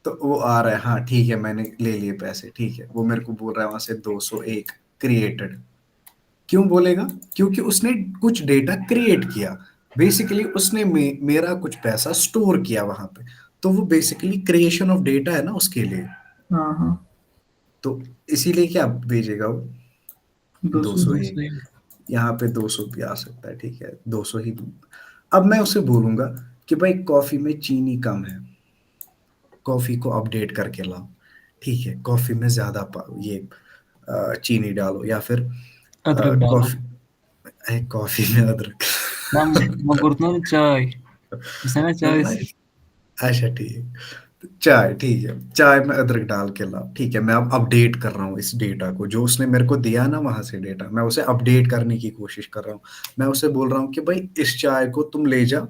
Speaker 1: तो वो आ रहा है, हाँ ठीक है, मैंने ले लिए पैसे, ठीक है। वो मेरे को बोल रहा है वहां से 201 क्रिएटेड। क्यों बोलेगा? क्योंकि उसने कुछ डेटा क्रिएट किया। बेसिकली उसने मेरा कुछ पैसा स्टोर किया वहां पे। तो वो बेसिकली क्रिएशन ऑफ डेटा है ना उसके लिए।
Speaker 2: हाँ हाँ।
Speaker 1: तो इसीलिए क्या भेजेगा वो?
Speaker 2: 200।
Speaker 1: 201।
Speaker 4: 201।
Speaker 1: यहाँ पे 200 भी आ सकता है, ठीक है, 200 ही। अब मैं उसे बोलूंगा कि भाई कॉफी में चीनी कम है, कॉफी को अपडेट करके लाओ, ठीक है। कॉफी में ज्यादा ये चीनी डालो, या फिर
Speaker 4: अदरक डालो।
Speaker 1: कॉफी, कॉफी में अदरक।
Speaker 4: मैम, मैं बोलता हूँ चाय। इसे ना चाय से।
Speaker 1: अच्छा ठीक है, चाय, ठीक है, चाय में अदरक डाल के लाओ, ठीक है। मैं अब अपडेट कर रहा हूँ इस डेटा को, जो उसने मेरे को दिया ना वहां से डेटा, मैं उसे अपडेट करने की कोशिश कर रहा हूँ। मैं उसे बोल रहा हूँ कि भाई इस चाय को तुम ले जाओ,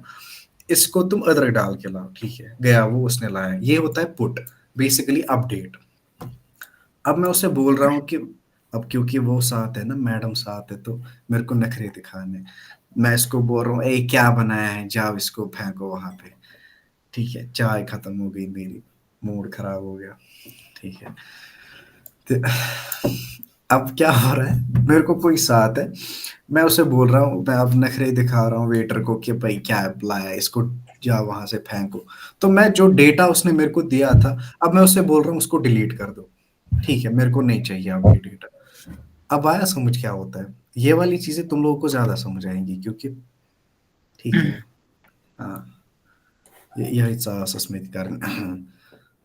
Speaker 1: इसको तुम अदरक डाल के लाओ, ठीक है। गया वो, उसने लाया, ये होता है पुट, बेसिकली अपडेट। अब मैं उसे बोल रहा हूँ कि अब क्योंकि वो साथ है ना, मैडम साथ है, तो मेरे को नखरे दिखाने। मैं इसको बोल रहा हूँ, ए क्या बनाया है, जाओ इसको फेंको वहां पे, ठीक है। चाय खत्म हो गई मेरी, मूड खराब हो गया, ठीक है। तो अब क्या हो रहा है, मेरे को कोई साथ है, मैं उसे बोल रहा हूँ, मैं अब नखरे दिखा रहा हूँ वेटर को कि भाई क्या लाया है, इसको जा वहां से फेंको। तो मैं जो डेटा उसने मेरे को दिया था, अब मैं उसे बोल रहा हूँ उसको डिलीट कर दो, ठीक है, मेरे को नहीं चाहिए अब ये डेटा। अब आया समझ क्या होता है? ये वाली चीजें तुम लोगों को ज्यादा समझ आएंगी क्योंकि ठीक है। हाँ, यही सस्मित कारण।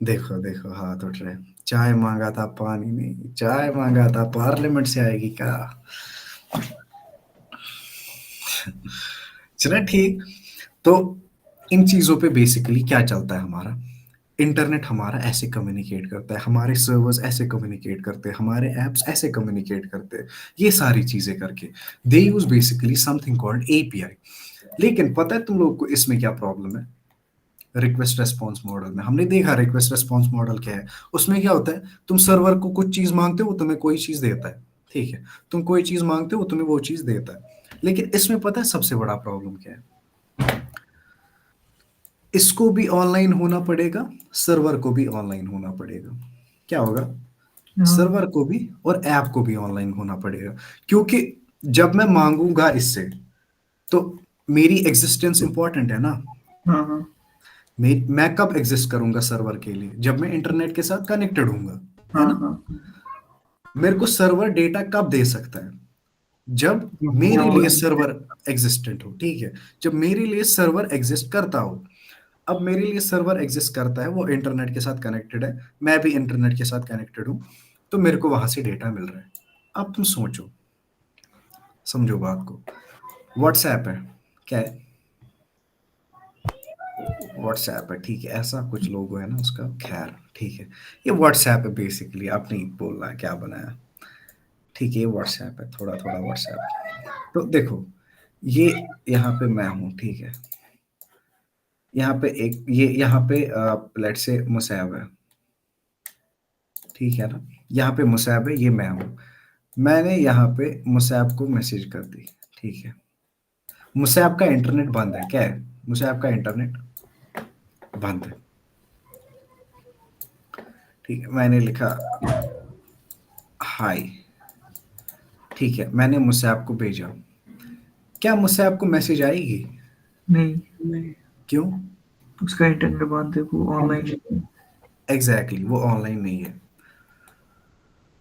Speaker 1: देखो देखो हाथ उठ रहे। चाय मांगा था पानी नहीं, चाय मांगा था पार्लियामेंट से आएगी क्या। चलो ठीक। तो इन चीजों पे बेसिकली क्या चलता है हमारा, इंटरनेट हमारा ऐसे कम्युनिकेट करता है, हमारे सर्वर्स ऐसे कम्युनिकेट करते हैं, हमारे एप्स ऐसे कम्युनिकेट करते हैं, ये सारी चीजें करके they use basically something called API. लेकिन पता है तुम लोग को इसमें क्या प्रॉब्लम है, रिक्वेस्ट रेस्पॉन्स मॉडल में हमने देखा रिक्वेस्ट रेस्पॉन्स मॉडल क्या है। उसमें क्या होता है, तुम सर्वर को कुछ चीज मांगते हो वो तुम्हें कोई चीज देता है, ठीक है, तुम कोई चीज मांगते हो वो तुम्हें वो चीज देता है। लेकिन इसमें पता है सबसे बड़ा प्रॉब्लम क्या है, इसको भी ऑनलाइन होना पड़ेगा, सर्वर को भी ऑनलाइन होना पड़ेगा। क्या होगा,
Speaker 2: हाँ
Speaker 1: सर्वर को भी और ऐप को भी ऑनलाइन होना पड़ेगा। क्योंकि जब मैं मांगूंगा इससे तो मेरी एग्जिस्टेंस इंपॉर्टेंट है ना।
Speaker 2: हाँ हाँ
Speaker 1: मैं कब एग्जिस्ट करूंगा सर्वर के लिए, जब मैं इंटरनेट के साथ कनेक्टेड हूंगा, है
Speaker 2: हाँ
Speaker 1: ना।
Speaker 2: हाँ
Speaker 1: मेरे को सर्वर डेटा कब दे सकता है, जब
Speaker 2: वो
Speaker 1: मेरे लिए सर्वर एग्जिस्टेंट हो, ठीक है, जब मेरे लिए सर्वर एग्जिस्ट करता हो। अब मेरे लिए सर्वर एग्जिस्ट करता है, वो इंटरनेट के साथ कनेक्टेड है, मैं भी इंटरनेट के साथ कनेक्टेड हूं, तो मेरे को वहां से डेटा मिल रहा है। अब तुम सोचो, समझो बात को। व्हाट्सएप है, क्या है, व्हाट्सएप है, ठीक है, ऐसा कुछ लोगो है ना उसका, खैर ठीक है। ये व्हाट्सएप है बेसिकली, आप नहीं बोलना क्या बनाया, ठीक है, ये व्हाट्सएप है, थोड़ा थोड़ा व्हाट्सएप। तो देखो, ये यहाँ पे मैं हूँ, ठीक है, यहाँ पे एक ये यहाँ पे लेट से मुसैब है, ठीक है ना, यहाँ पे मुसैब है, ये मैं हूँ। मैंने यहाँ पे मुसैब को मैसेज कर दी, ठीक है, मुसैब का इंटरनेट बंद है, क्या है, मुसैब का इंटरनेट बंद है, ठीक है, मैंने लिखा हाय, ठीक है, मैंने मुसैब को भेजा। क्या मुसैब को मैसेज आएगी,
Speaker 2: नहीं,
Speaker 1: क्यों,
Speaker 2: उसका इंटरनेट बंद है, वो ऑनलाइन।
Speaker 1: एग्जैक्टली वो ऑनलाइन नहीं है।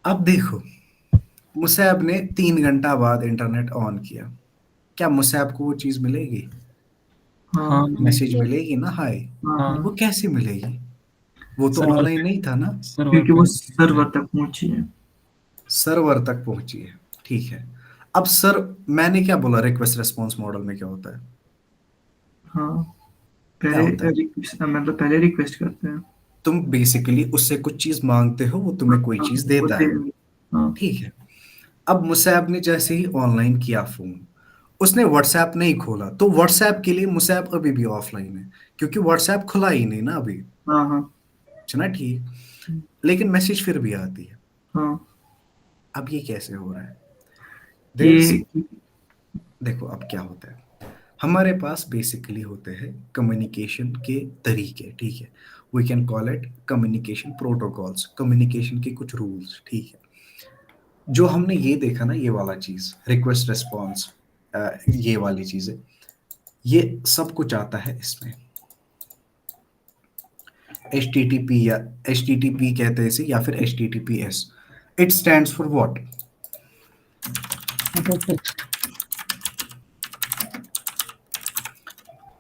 Speaker 1: अब देखो, मुसैब ने 3 घंटा बाद इंटरनेट ऑन किया, क्या मुसैब को वो चीज मिलेगी,
Speaker 2: हाँ
Speaker 4: हाँ
Speaker 1: मैसेज मिलेगी ना, हाय।
Speaker 2: हाँ
Speaker 4: हाँ
Speaker 1: वो कैसे मिलेगी, वो तो
Speaker 4: सर्वर
Speaker 1: ऑनलाइन
Speaker 4: पे
Speaker 1: नहीं था ना।
Speaker 4: सर्वर
Speaker 2: क्योंकि
Speaker 4: पे
Speaker 2: वो सर्वर तक पहुंची है।
Speaker 1: सर्वर तक पहुंची है, ठीक है। अब सर, मैंने क्या बोला, रिक्वेस्ट रेस्पॉन्स मॉडल में क्या होता है,
Speaker 2: हाँ
Speaker 1: क्या
Speaker 2: पहले
Speaker 1: होता है,
Speaker 2: रिक्वेस्ट, मतलब पहले रिक्वेस्ट करते हैं।
Speaker 1: तुम बेसिकली उससे कुछ चीज मांगते हो, वो तुम्हें कोई
Speaker 2: हाँ
Speaker 1: चीज
Speaker 2: वो
Speaker 1: देता है,
Speaker 2: हाँ
Speaker 1: ठीक है। अब मुसैब ने जैसे ही ऑनलाइन किया फोन, उसने व्हाट्सएप नहीं खोला, तो व्हाट्सएप के लिए मुसैब अभी भी ऑफलाइन है, क्योंकि व्हाट्सएप खुला ही नहीं ना अभी,
Speaker 2: हाँ हाँ
Speaker 1: है ना, ठीक। लेकिन मैसेज फिर भी आती है।
Speaker 2: हाँ
Speaker 1: अब ये कैसे हो रहा है, देयर इज,
Speaker 2: ये
Speaker 1: देखो अब क्या होता है, हमारे पास बेसिकली होते हैं कम्युनिकेशन के तरीके, ठीक है, we can call it communication protocols, communication के कुछ रूल्स, ठीक है। जो हमने ये देखा ना, ये वाला चीज रिक्वेस्ट रिस्पॉन्स, ये वाली चीजें, ये सब कुछ आता है इसमें। एच टी टी पी, या एच टी टी पी कहते हैं इसे, या फिर H T T P S, it stands for what,
Speaker 4: text.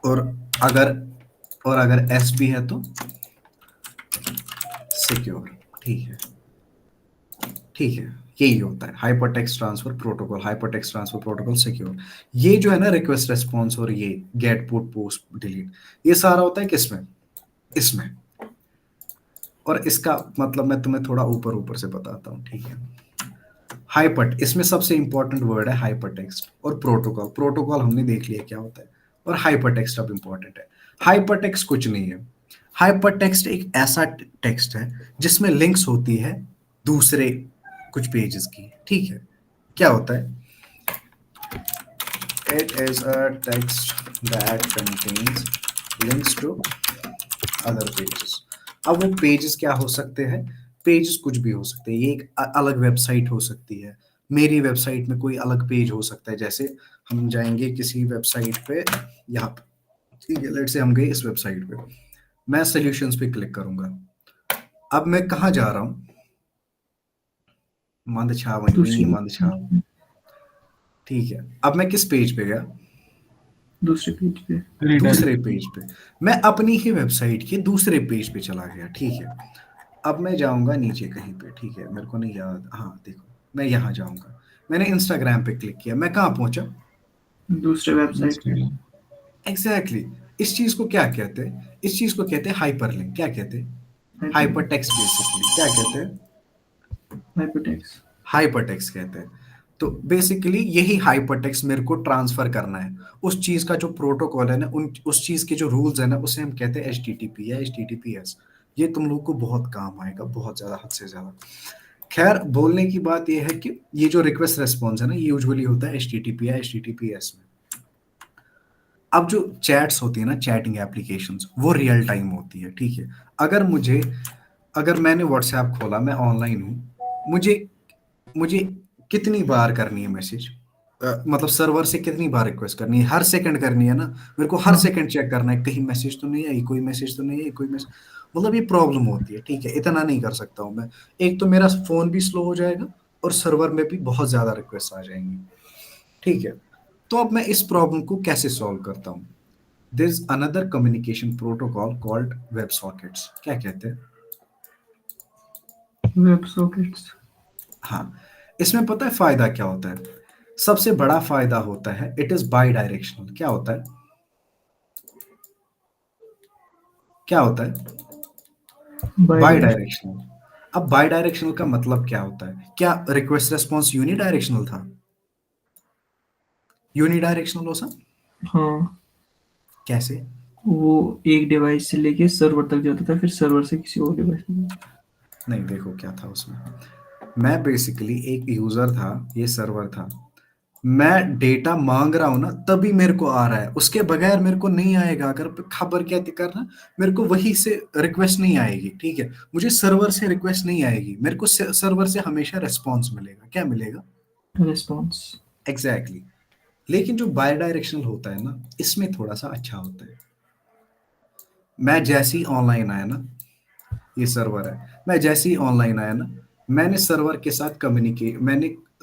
Speaker 1: और अगर और अगर एस भी है तो सिक्योर, ठीक है, ठीक है, यही होता है hypertext transfer protocol, hypertext transfer protocol secure. ये जो है ना रिक्वेस्ट रेस्पॉन्स और ये गेट पुट पोस्ट डिलीट, ये सारा होता है किसमें, इसमें। और इसका मतलब मैं तुम्हें थोड़ा ऊपर ऊपर से बताता हूँ, ठीक है। हाइपर, इसमें सबसे इंपॉर्टेंट वर्ड है हाइपरटेक्स्ट, और प्रोटोकॉल, प्रोटोकॉल हमने देख लिया क्या होता है, और हाइपरटेक्स्ट अब इंपॉर्टेंट है। हाइपरटेक्स्ट कुछ नहीं है, हाइपरटेक्स्ट एक ऐसा टेक्स्ट है जिसमें लिंक्स होती है दूसरे कुछ पेजेस की, ठीक है। क्या होता है, it is a text that contains links to other pages. अब वो पेजेस क्या हो सकते हैं, पेजेस कुछ भी हो सकते हैं, ये एक अलग वेबसाइट हो सकती है, मेरी वेबसाइट में कोई अलग पेज हो सकता है, जैसे हम जाएंगे किसी वेबसाइट पे, यहाँ पे, ठीक है, लेट से हम गए इस वेबसाइट पे, मैं सॉल्यूशंस पे क्लिक करूंगा। अब मैं कहाँ जा रहा हूँ, मंद छावनी,
Speaker 2: दूसरी
Speaker 1: मंद छाव, ठीक है, अब मैं किस पेज पे गया?
Speaker 2: दूसरे पेज पे।
Speaker 1: दूसरे पेज पे। मैं अपनी ही वेबसाइट के दूसरे पेज पे चला गया, ठीक है। अब मैं जाऊंगा नीचे कहीं पे, ठीक है, मेरे को नहीं याद, हाँ देखो, मैं यहाँ जाऊंगा, मैंने इंस्टाग्राम पे क्लिक किया, मैं कहाँ पहुंचा?
Speaker 2: दूसरे वेबसाइट पे।
Speaker 4: इंस्टाग्राम।
Speaker 1: एग्जैक्टली इस चीज को क्या कहते हैं? इस चीज को कहते हैं हाइपरलिंक। क्या कहते हैं? Hypertext basically. क्या कहते हैं?
Speaker 2: हाइपरटेक्स्ट।
Speaker 1: हाइपरटेक्स्ट कहते हैं। तो बेसिकली यही हाइपरटेक्स्ट मेरे को ट्रांसफर करना है। उस चीज का जो प्रोटोकॉल है ना, उस चीज के जो रूल्स है ना, उसे हम कहते हैं HTTP या HTTPS। ये तुम लोग को बहुत काम आएगा, बहुत ज्यादा, हद से ज्यादा। खैर, बोलने की बात यह है कि ये जो रिक्वेस्ट रेस्पॉन्स है ना, ये यूजुअली होता है HTTP या HTTPS में। अब जो चैट्स होती है ना, चैटिंग एप्लीकेशंस, वो रियल टाइम होती है, ठीक है। अगर मैंने व्हाट्सएप खोला, मैं ऑनलाइन हूँ, मुझे मुझे कितनी बार करनी है मैसेज? मतलब सर्वर से कितनी बार रिक्वेस्ट करनी है? हर सेकंड करनी है ना। मेरे को हर
Speaker 2: हाँ।
Speaker 1: सेकंड चेक करना है, कहीं मैसेज तो नहीं आई, कोई मैसेज तो नहीं आई, कोई मैसेज। मतलब ये प्रॉब्लम होती है, ठीक है। इतना नहीं कर सकता हूँ मैं। एक तो मेरा फोन भी स्लो हो जाएगा, और सर्वर में भी बहुत ज्यादा रिक्वेस्ट आ जाएंगी, ठीक है। तो अब मैं इस प्रॉब्लम को कैसे सॉल्व करता हूँ? There is another communication protocol called web sockets. क्या कहते हैं?
Speaker 2: Web sockets.
Speaker 1: हाँ, इसमें पता है फायदा क्या होता है? सबसे बड़ा फायदा होता है, इट इज बाई डायरेक्शनल। क्या होता है? क्या होता है?
Speaker 2: Bi
Speaker 1: bi
Speaker 2: direction.
Speaker 1: डायरेक्शनल। अब बाई डायरेक्शनल का मतलब क्या होता है? क्या रिक्वेस्ट रेस्पॉन्स यूनी डायरेक्शनल था? यूनी डायरेक्शनल हो सर?
Speaker 2: हाँ,
Speaker 1: कैसे?
Speaker 2: वो एक डिवाइस से लेके सर्वर तक जाता था, फिर सर्वर से किसी और डिवाइस में।
Speaker 1: नहीं, देखो क्या था उसमें। मैं बेसिकली एक यूजर था, ये सर्वर था। मैं डेटा मांग रहा हूं ना, तभी मेरे को आ रहा है, उसके बगैर मेरे को नहीं आएगा। अगर खबर क्या करना, मेरे को वही से रिक्वेस्ट नहीं आएगी, ठीक है। मुझे सर्वर से रिक्वेस्ट नहीं आएगी, मेरे को सर्वर से हमेशा रिस्पॉन्स मिलेगा। क्या मिलेगा?
Speaker 2: रिस्पॉन्स।
Speaker 1: एग्जैक्टली लेकिन जो बाय डायरेक्शनल होता है ना, इसमें थोड़ा सा अच्छा होता है। मैं जैसे ही ऑनलाइन आया ना, ये सर्वर है, मैं जैसे ही ऑनलाइन आया ना, मैंने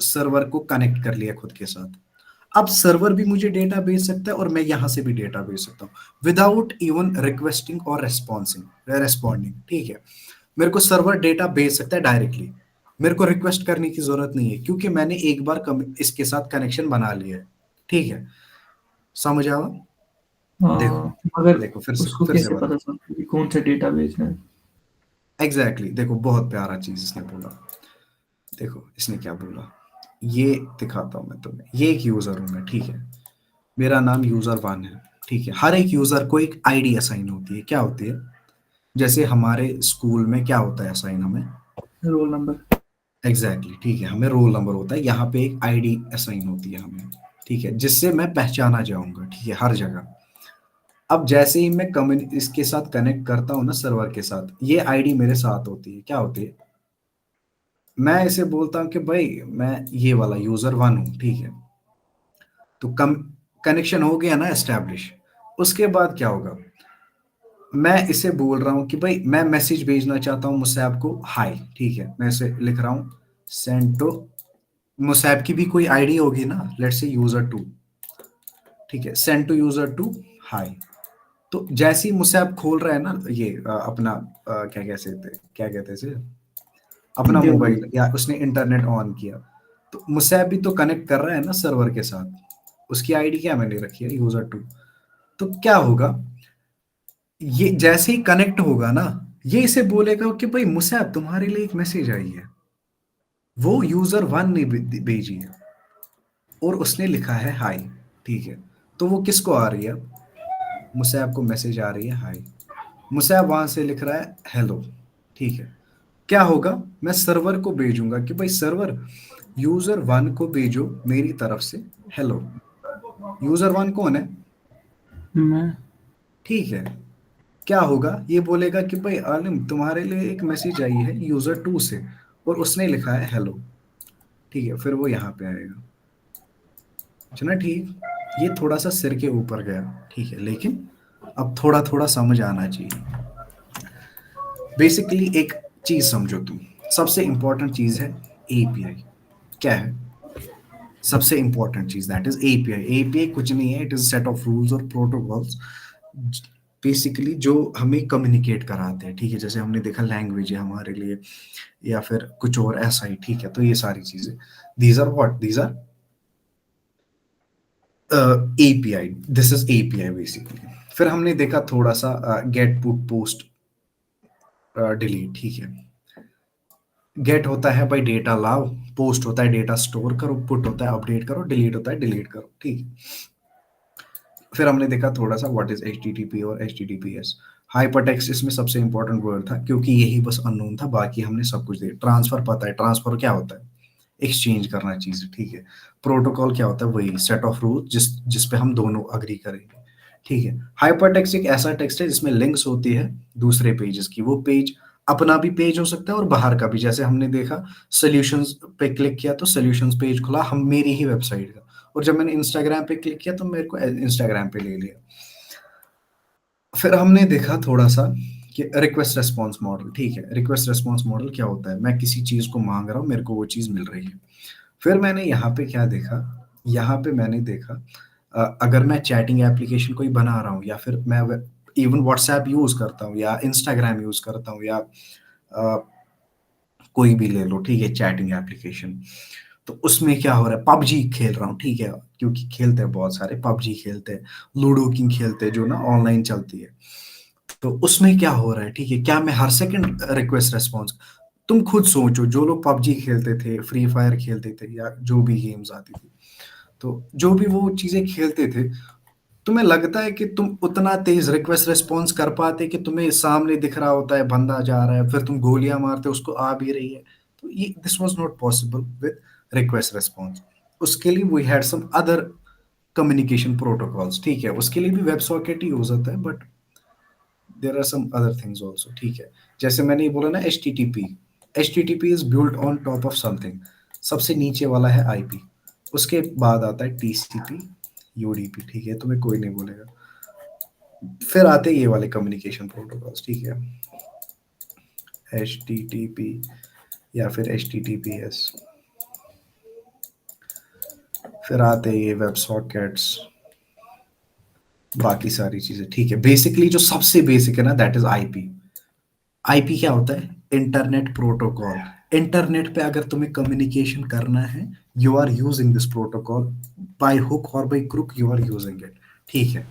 Speaker 1: सर्वर को कनेक्ट कर लिया खुद के साथ। अब सर्वर भी मुझे डेटा भेज सकता है, और मैं यहां से भी डेटा भेज सकता हूँ, विदाउट इवन रिक्वेस्टिंग और रेस्पॉन्डिंग, ठीक है। मेरे को सर्वर डेटा भेज सकता है डायरेक्टली। मेरे को रिक्वेस्ट करने की जरूरत नहीं है, क्योंकि मैंने एक बार इसके साथ कनेक्शन बना लिया है, ठीक है। समझ आवा? देखो,
Speaker 2: हाँ, मगर
Speaker 1: देखो
Speaker 2: उसको
Speaker 1: फिर से
Speaker 2: कैसे
Speaker 1: बता।
Speaker 2: पता चलता है कि कौन सा डेटा भेजना है?
Speaker 1: एग्जैक्टली देखो, बहुत प्यारा चीज इसने बोला। देखो इसने क्या बोला, ये दिखाता हूं मैं तुम्हें। ये एक यूजर हूं मैं, ठीक है। मेरा नाम यूजर 1 है, ठीक है। हर एक यूजर को एक आईडी असाइन होती है। क्या होती है? जैसे हमारे स्कूल में क्या होता है असाइन हमें?
Speaker 2: Roll number.
Speaker 1: एग्जैक्टली ठीक है, हमें रोल नंबर होता है। यहाँ पे एक आईडी असाइन होती है हमें, ठीक है, जिससे मैं पहचाना जाऊंगा, ठीक है, हर जगह। अब जैसे ही मैं इसके साथ कनेक्ट करता हूँ ना, सर्वर के साथ, ये आईडी मेरे साथ होती है। क्या होती है? मैं इसे बोलता हूँ कि भाई मैं ये वाला यूजर 1 हूँ, ठीक है। तो कनेक्शन हो गया ना एस्टेब्लिश। उसके बाद क्या होगा? मैं इसे बोल रहा हूँ कि भाई मैं मैसेज भेजना चाहता हूँ मुसैब को, हाय, ठीक है। मैं इसे लिख रहा हूँ, सेंड टू मुसैब की भी कोई आईडी होगी ना, लेट्स से यूजर 2, ठीक है, सेंड टू यूजर 2 हाय। तो जैसे ही मुसैब खोल रहा है ना, ये अपना क्या कहते हैं इसे, अपना
Speaker 2: डिवाइस।
Speaker 1: मोबाइल, या उसने इंटरनेट ऑन किया, तो मुसैब भी तो कनेक्ट कर रहा है ना सर्वर के साथ। उसकी आईडी क्या मैंने रखी है, यूजर 2। तो क्या होगा, ये जैसे ही कनेक्ट होगा ना, ये इसे बोलेगा कि भाई मुसैब तुम्हारे लिए एक मैसेज आई है। वो यूजर 1 ने भेजी है, और उसने लिखा है हाय, ठीक है। तो वो किसको आ रही है? मुसैब को मैसेज आ रही है हाय। मुसैब वहां से लिख रहा है हेलो, ठीक है। क्या होगा? मैं सर्वर को भेजूंगा कि भाई सर्वर, यूजर 1 को भेजो मेरी तरफ से हेलो। यूजर 1 कौन है?
Speaker 4: मैं।
Speaker 1: ठीक है। क्या होगा? ये बोलेगा कि भाई आलिम तुम्हारे लिए एक मैसेज आई है यूजर 2 से, और उसने लिखा है हेलो, ठीक है। फिर वो यहाँ पे आएगा। चला ठीक। ये थोड़ा सा सिर के ऊपर गया, ठीक है, लेकिन अब थोड़ा थोड़ा समझ आना चाहिए। बेसिकली एक चीज समझो तुम, सबसे इंपॉर्टेंट चीज है एपीआई। क्या है? सबसे इंपॉर्टेंट चीज दैट इज एपीआई। एपीआई कुछ नहीं है, it is set of rules और प्रोटोकॉल्स बेसिकली जो हमें कम्युनिकेट कराते हैं, ठीक है। जैसे हमने देखा लैंग्वेज है हमारे लिए, या फिर कुछ और ऐसा ही, ठीक है। तो ये सारी चीजें, these are what, these are API, this is API basically. फिर हमने देखा थोड़ा सा गेट, पुट, पोस्ट, डिलीट, ठीक है। गेट होता है भाई डेटा लाओ, पोस्ट होता है डेटा स्टोर करो, पुट होता है अपडेट करो, डिलीट होता है डिलीट करो, ठीक है। फिर हमने देखा थोड़ा सा व्हाट इज एचटीटीपी और एचटीटीपीएस। हाइपरटेक्स्ट इसमें सबसे इंपॉर्टेंट वर्ड था क्योंकि यही बस अननोन था, बाकी हमने सब कुछ देखा। ट्रांसफर पता है, ट्रांसफर क्या होता है, एक्सचेंज करना चीज, ठीक है। प्रोटोकॉल क्या होता है, वही सेट ऑफ रूल जिस पे हम दोनों अग्री करेंगे, ठीक है। हाइपरटेक्स्ट एक ऐसा टेक्स्ट है जिसमें लिंक्स होती है दूसरे पेजेस की। वो पेज अपना भी पेज हो सकता है और बाहर का भी। जैसे हमने देखा सॉल्यूशंस पे क्लिक किया तो सॉल्यूशंस पेज खुला हम मेरी ही वेबसाइट का, और जब मैंने इंस्टाग्राम पे क्लिक किया तो मेरे को इंस्टाग्राम पे ले लिया। फिर हमने देखा थोड़ा सा कि रिक्वेस्ट रेस्पॉन्स मॉडल, ठीक है। रिक्वेस्ट रेस्पॉन्स मॉडल क्या होता है, मैं किसी चीज को मांग रहा हूँ, मेरे को वो चीज मिल रही है। फिर मैंने यहाँ पे क्या देखा, यहाँ पे मैंने देखा अगर मैं चैटिंग एप्लीकेशन कोई बना रहा हूँ, या फिर मैं इवन व्हाट्सएप यूज करता हूँ या इंस्टाग्राम यूज करता हूँ, या कोई भी ले लो, ठीक है, चैटिंग एप्लीकेशन। तो उसमें क्या हो रहा है, पबजी खेल रहा हूँ, ठीक है, क्योंकि खेलते हैं बहुत सारे, पबजी खेलते हैं, लूडो किंग खेलते हैं, जो ना ऑनलाइन चलती है। तो उसमें क्या हो रहा है, ठीक है, क्या मैं हर सेकंड रिक्वेस्ट रेस्पॉन्स, तुम खुद सोचो, जो लोग पबजी खेलते थे, फ्री फायर खेलते थे, या जो भी गेम्स आती थी, तो जो भी वो चीजें खेलते थे, तुम्हें लगता है कि तुम उतना तेज रिक्वेस्ट रिस्पॉन्स कर पाते कि तुम्हें सामने दिख रहा होता है बंदा जा रहा है, फिर तुम गोलियां मारते उसको आ भी रही है। तो ये this was not possible with request response. उसके लिए we had some other communication protocols, ठीक है। उसके लिए भी वेब सॉकेट ही यूज होता है, but there are some other things also, ठीक है। जैसे मैंने ये बोला ना HTTP, HTTP is built on top of something. सबसे नीचे वाला है आईपी, उसके बाद आता है टीसीपी, यूडीपी, ठीक है, तुम्हें कोई नहीं बोलेगा। फिर आते ये वाले कम्युनिकेशन प्रोटोकॉल्स, ठीक है, एचटीटीपी या फिर एचटीटीपीएस। फिर आते ये वेब सॉकेट्स, बाकी सारी चीजें, ठीक है। बेसिकली जो सबसे बेसिक है ना, दैट इज आईपी। आईपी क्या होता है, इंटरनेट प्रोटोकॉल। इंटरनेट पे अगर तुम्हें कम्युनिकेशन करना है, you are using this protocol, by hook और by crook you are using it, ठीक है।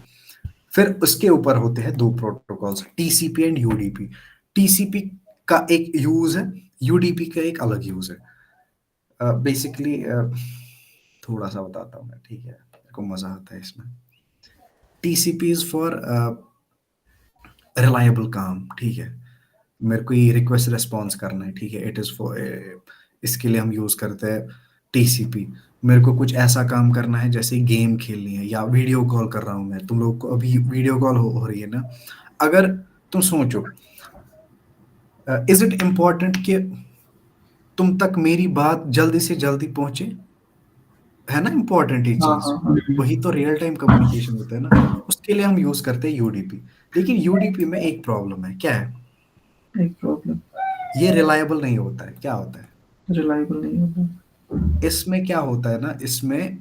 Speaker 1: फिर उसके ऊपर होते हैं दो protocols, TCP and UDP. TCP का एक यूज है, यूडीपी का एक अलग यूज है। बेसिकली थोड़ा सा बताता हूँ मैं, ठीक है, मेरे को मजा आता है इसमें। टीसीपी इज फॉर रिलायबल काम, ठीक है। मेरे को ये रिक्वेस्ट रेस्पॉन्स करना है, ठीक है, इट इज फॉर, इसके लिए हम यूज करते हैं टीसीपी। मेरे को कुछ ऐसा काम करना है जैसे गेम खेलनी है, या वीडियो कॉल कर रहा हूँ मैं, तुम लोग को अभी वीडियो कॉल हो रही है ना, अगर तुम सोचो इज इट इम्पोर्टेंट कि तुम तक मेरी बात जल्दी से जल्दी पहुंचे, है ना, इम्पोर्टेंट ये
Speaker 2: हाँ
Speaker 1: चीज।
Speaker 2: हाँ हाँ।
Speaker 1: वही तो रियल टाइम कम्युनिकेशन होता है ना, उसके लिए हम यूज करते हैं यूडीपी। लेकिन यूडीपी में एक प्रॉब्लम है, क्या है,
Speaker 2: एक प्रॉब्लम,
Speaker 1: ये रिलायबल नहीं होता है। क्या होता है
Speaker 2: रिलायबल नहीं होता।
Speaker 1: इसमें, क्या होता है ना, इसमें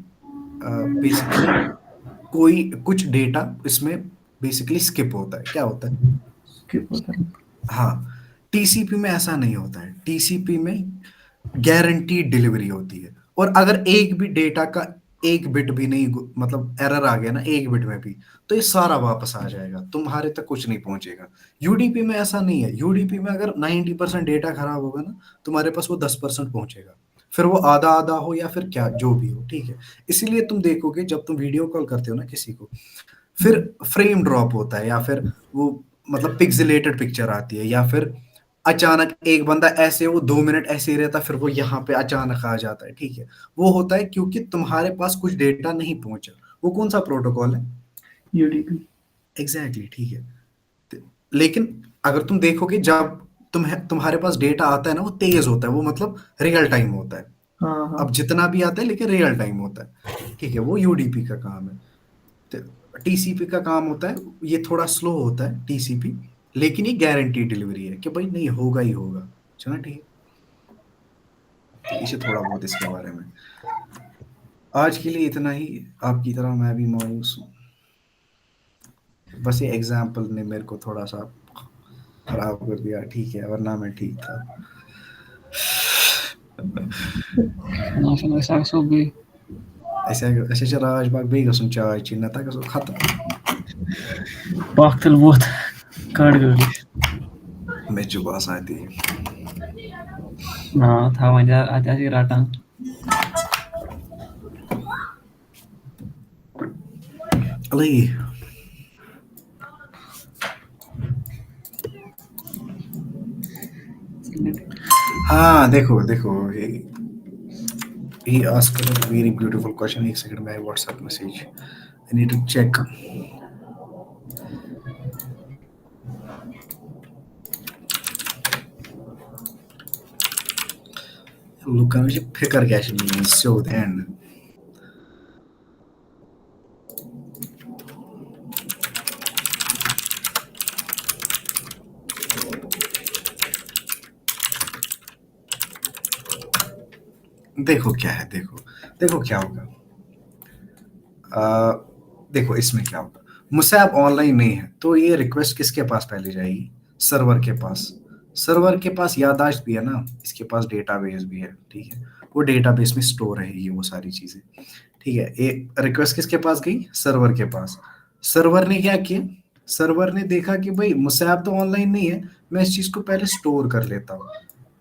Speaker 1: बेसिकली कोई कुछ डेटा इसमें बेसिकली स्किप होता है। क्या होता है,
Speaker 2: स्किप होता है।
Speaker 1: हाँ, टीसीपी में ऐसा नहीं होता है। टीसीपी में गारंटीड डिलीवरी होती है, और अगर एक भी डेटा का एक बिट भी नहीं, मतलब एरर आ गया ना एक बिट में भी, तो ये सारा वापस आ जाएगा, तुम्हारे तक कुछ नहीं पहुंचेगा। यूडीपी में ऐसा नहीं है। यूडीपी में अगर 90% डेटा खराब होगा ना, तुम्हारे पास वो 10% पहुंचेगा, फिर वो आधा आधा हो या फिर क्या जो भी हो, ठीक है। इसीलिए तुम देखोगे जब तुम वीडियो कॉल करते हो ना किसी को, फिर फ्रेम ड्रॉप होता है, या फिर वो मतलब पिक्सेलेटेड पिक्चर आती है, या फिर अचानक एक बंदा ऐसे, वो 2 मिनट ऐसे ही रहता, फिर वो यहाँ पे अचानक आ जाता है, ठीक है। वो होता है क्योंकि तुम्हारे पास कुछ डेटा नहीं पहुंचा। वो कौन सा प्रोटोकॉल है,
Speaker 2: यूडीपी।
Speaker 1: एग्जैक्टली, ठीक है। लेकिन अगर तुम देखोगे जब तुम्हारे पास डेटा आता है ना, वो तेज होता है, वो मतलब रियल टाइम होता है।
Speaker 2: हाँ हाँ।
Speaker 1: अब जितना भी आता है लेकिन रियल टाइम होता है, ठीक है, वो यूडीपी का काम है। तो टीसीपी का काम होता है, ये थोड़ा स्लो होता है टीसीपी, लेकिन ये गारंटी डिलीवरी है कि भाई नहीं होगा ही होगा, चलो ठीक है। तो इसे थोड़ा बहुत इसके बारे में। आज के लिए इतना ही। आपकी तरह मैं भी मायूस हूँ। बस ये एग्जाम्पल ने मेरे को थोड़ा सा खराब कर दिया, ठीक है, वरना मैं ठीक था।
Speaker 4: National Saxo भी
Speaker 1: ऐसे राजबाग बेग गसुन चाय चीन नता गसो खत्म।
Speaker 4: वक्त बहुत कट गई
Speaker 1: मैं जुबा आती।
Speaker 4: ना था वजह आजा जी राटा
Speaker 1: अली हाँ देखो देखो, he asked a very beautiful question. एक सेकंड में WhatsApp message, I need to check. लुकान मुझे फिकर क्या चाहिए सो ध्यान। देखो क्या है, देखो देखो क्या होगा। देखो इसमें क्या होगा, मुझसे आप ऑनलाइन नहीं है तो ये रिक्वेस्ट किसके पास पहले जाएगी? सर्वर के पास। सर्वर के पास याददाश्त भी है ना, इसके पास डेटाबेस भी है, ठीक है, वो डेटाबेस में स्टोर रहेगी वो सारी चीजें, ठीक है। एक रिक्वेस्ट किसके पास गई? सर्वर के पास। सर्वर ने क्या किया? सर्वर ने देखा कि भाई मुझसे आप तो ऑनलाइन नहीं है, मैं इस चीज को पहले स्टोर कर लेता हूँ।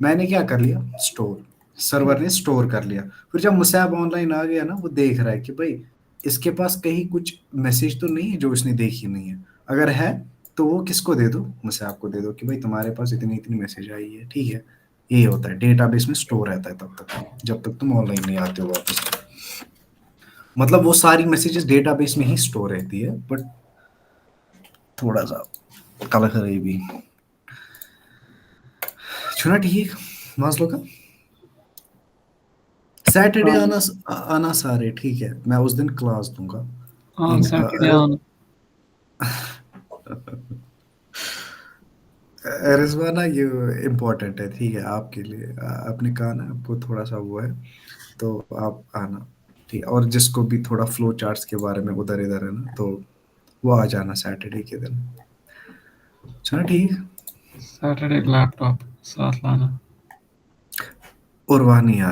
Speaker 1: मैंने क्या कर लिया? स्टोर। सर्वर ने स्टोर कर लिया। फिर जब मुझसे आप ऑनलाइन आ गया ना, वो देख रहा है कि भाई इसके पास कहीं कुछ मैसेज तो नहीं है जो इसने देखी नहीं है। अगर है तो वो किसको दे दो? मुझसे आपको दे दो कि भाई तुम्हारे पास इतनी इतनी मैसेज आई है, ठीक है। ये होता है, डेटाबेस में स्टोर रहता है तब तक जब तक तुम ऑनलाइन नहीं आते हो वापस। मतलब वो सारी मैसेजेस डेटाबेस में ही स्टोर रहती है, बट थोड़ा सा कल भी छुना ठीक मसलों का। सैटरडे आना आना सारे, ठीक है, मैं उस दिन क्लास दूंगा।
Speaker 4: हाँ
Speaker 1: ठीक
Speaker 4: सैटरडे
Speaker 1: है।
Speaker 4: आना
Speaker 1: रिजवाना ये इम्पोर्टेंट है, ठीक है, आपके लिए। आपने कहा ना आपको थोड़ा सा वो है, तो आप आना, ठीक है। और जिसको भी थोड़ा फ्लो चार्ट्स के बारे में उधर इधर है ना, तो वो आ जाना सैटरडे के दिन। चलो ठीक।
Speaker 4: सैटरडे लैपटॉप साथ लाना
Speaker 1: और वहाँ नहीं आ रही।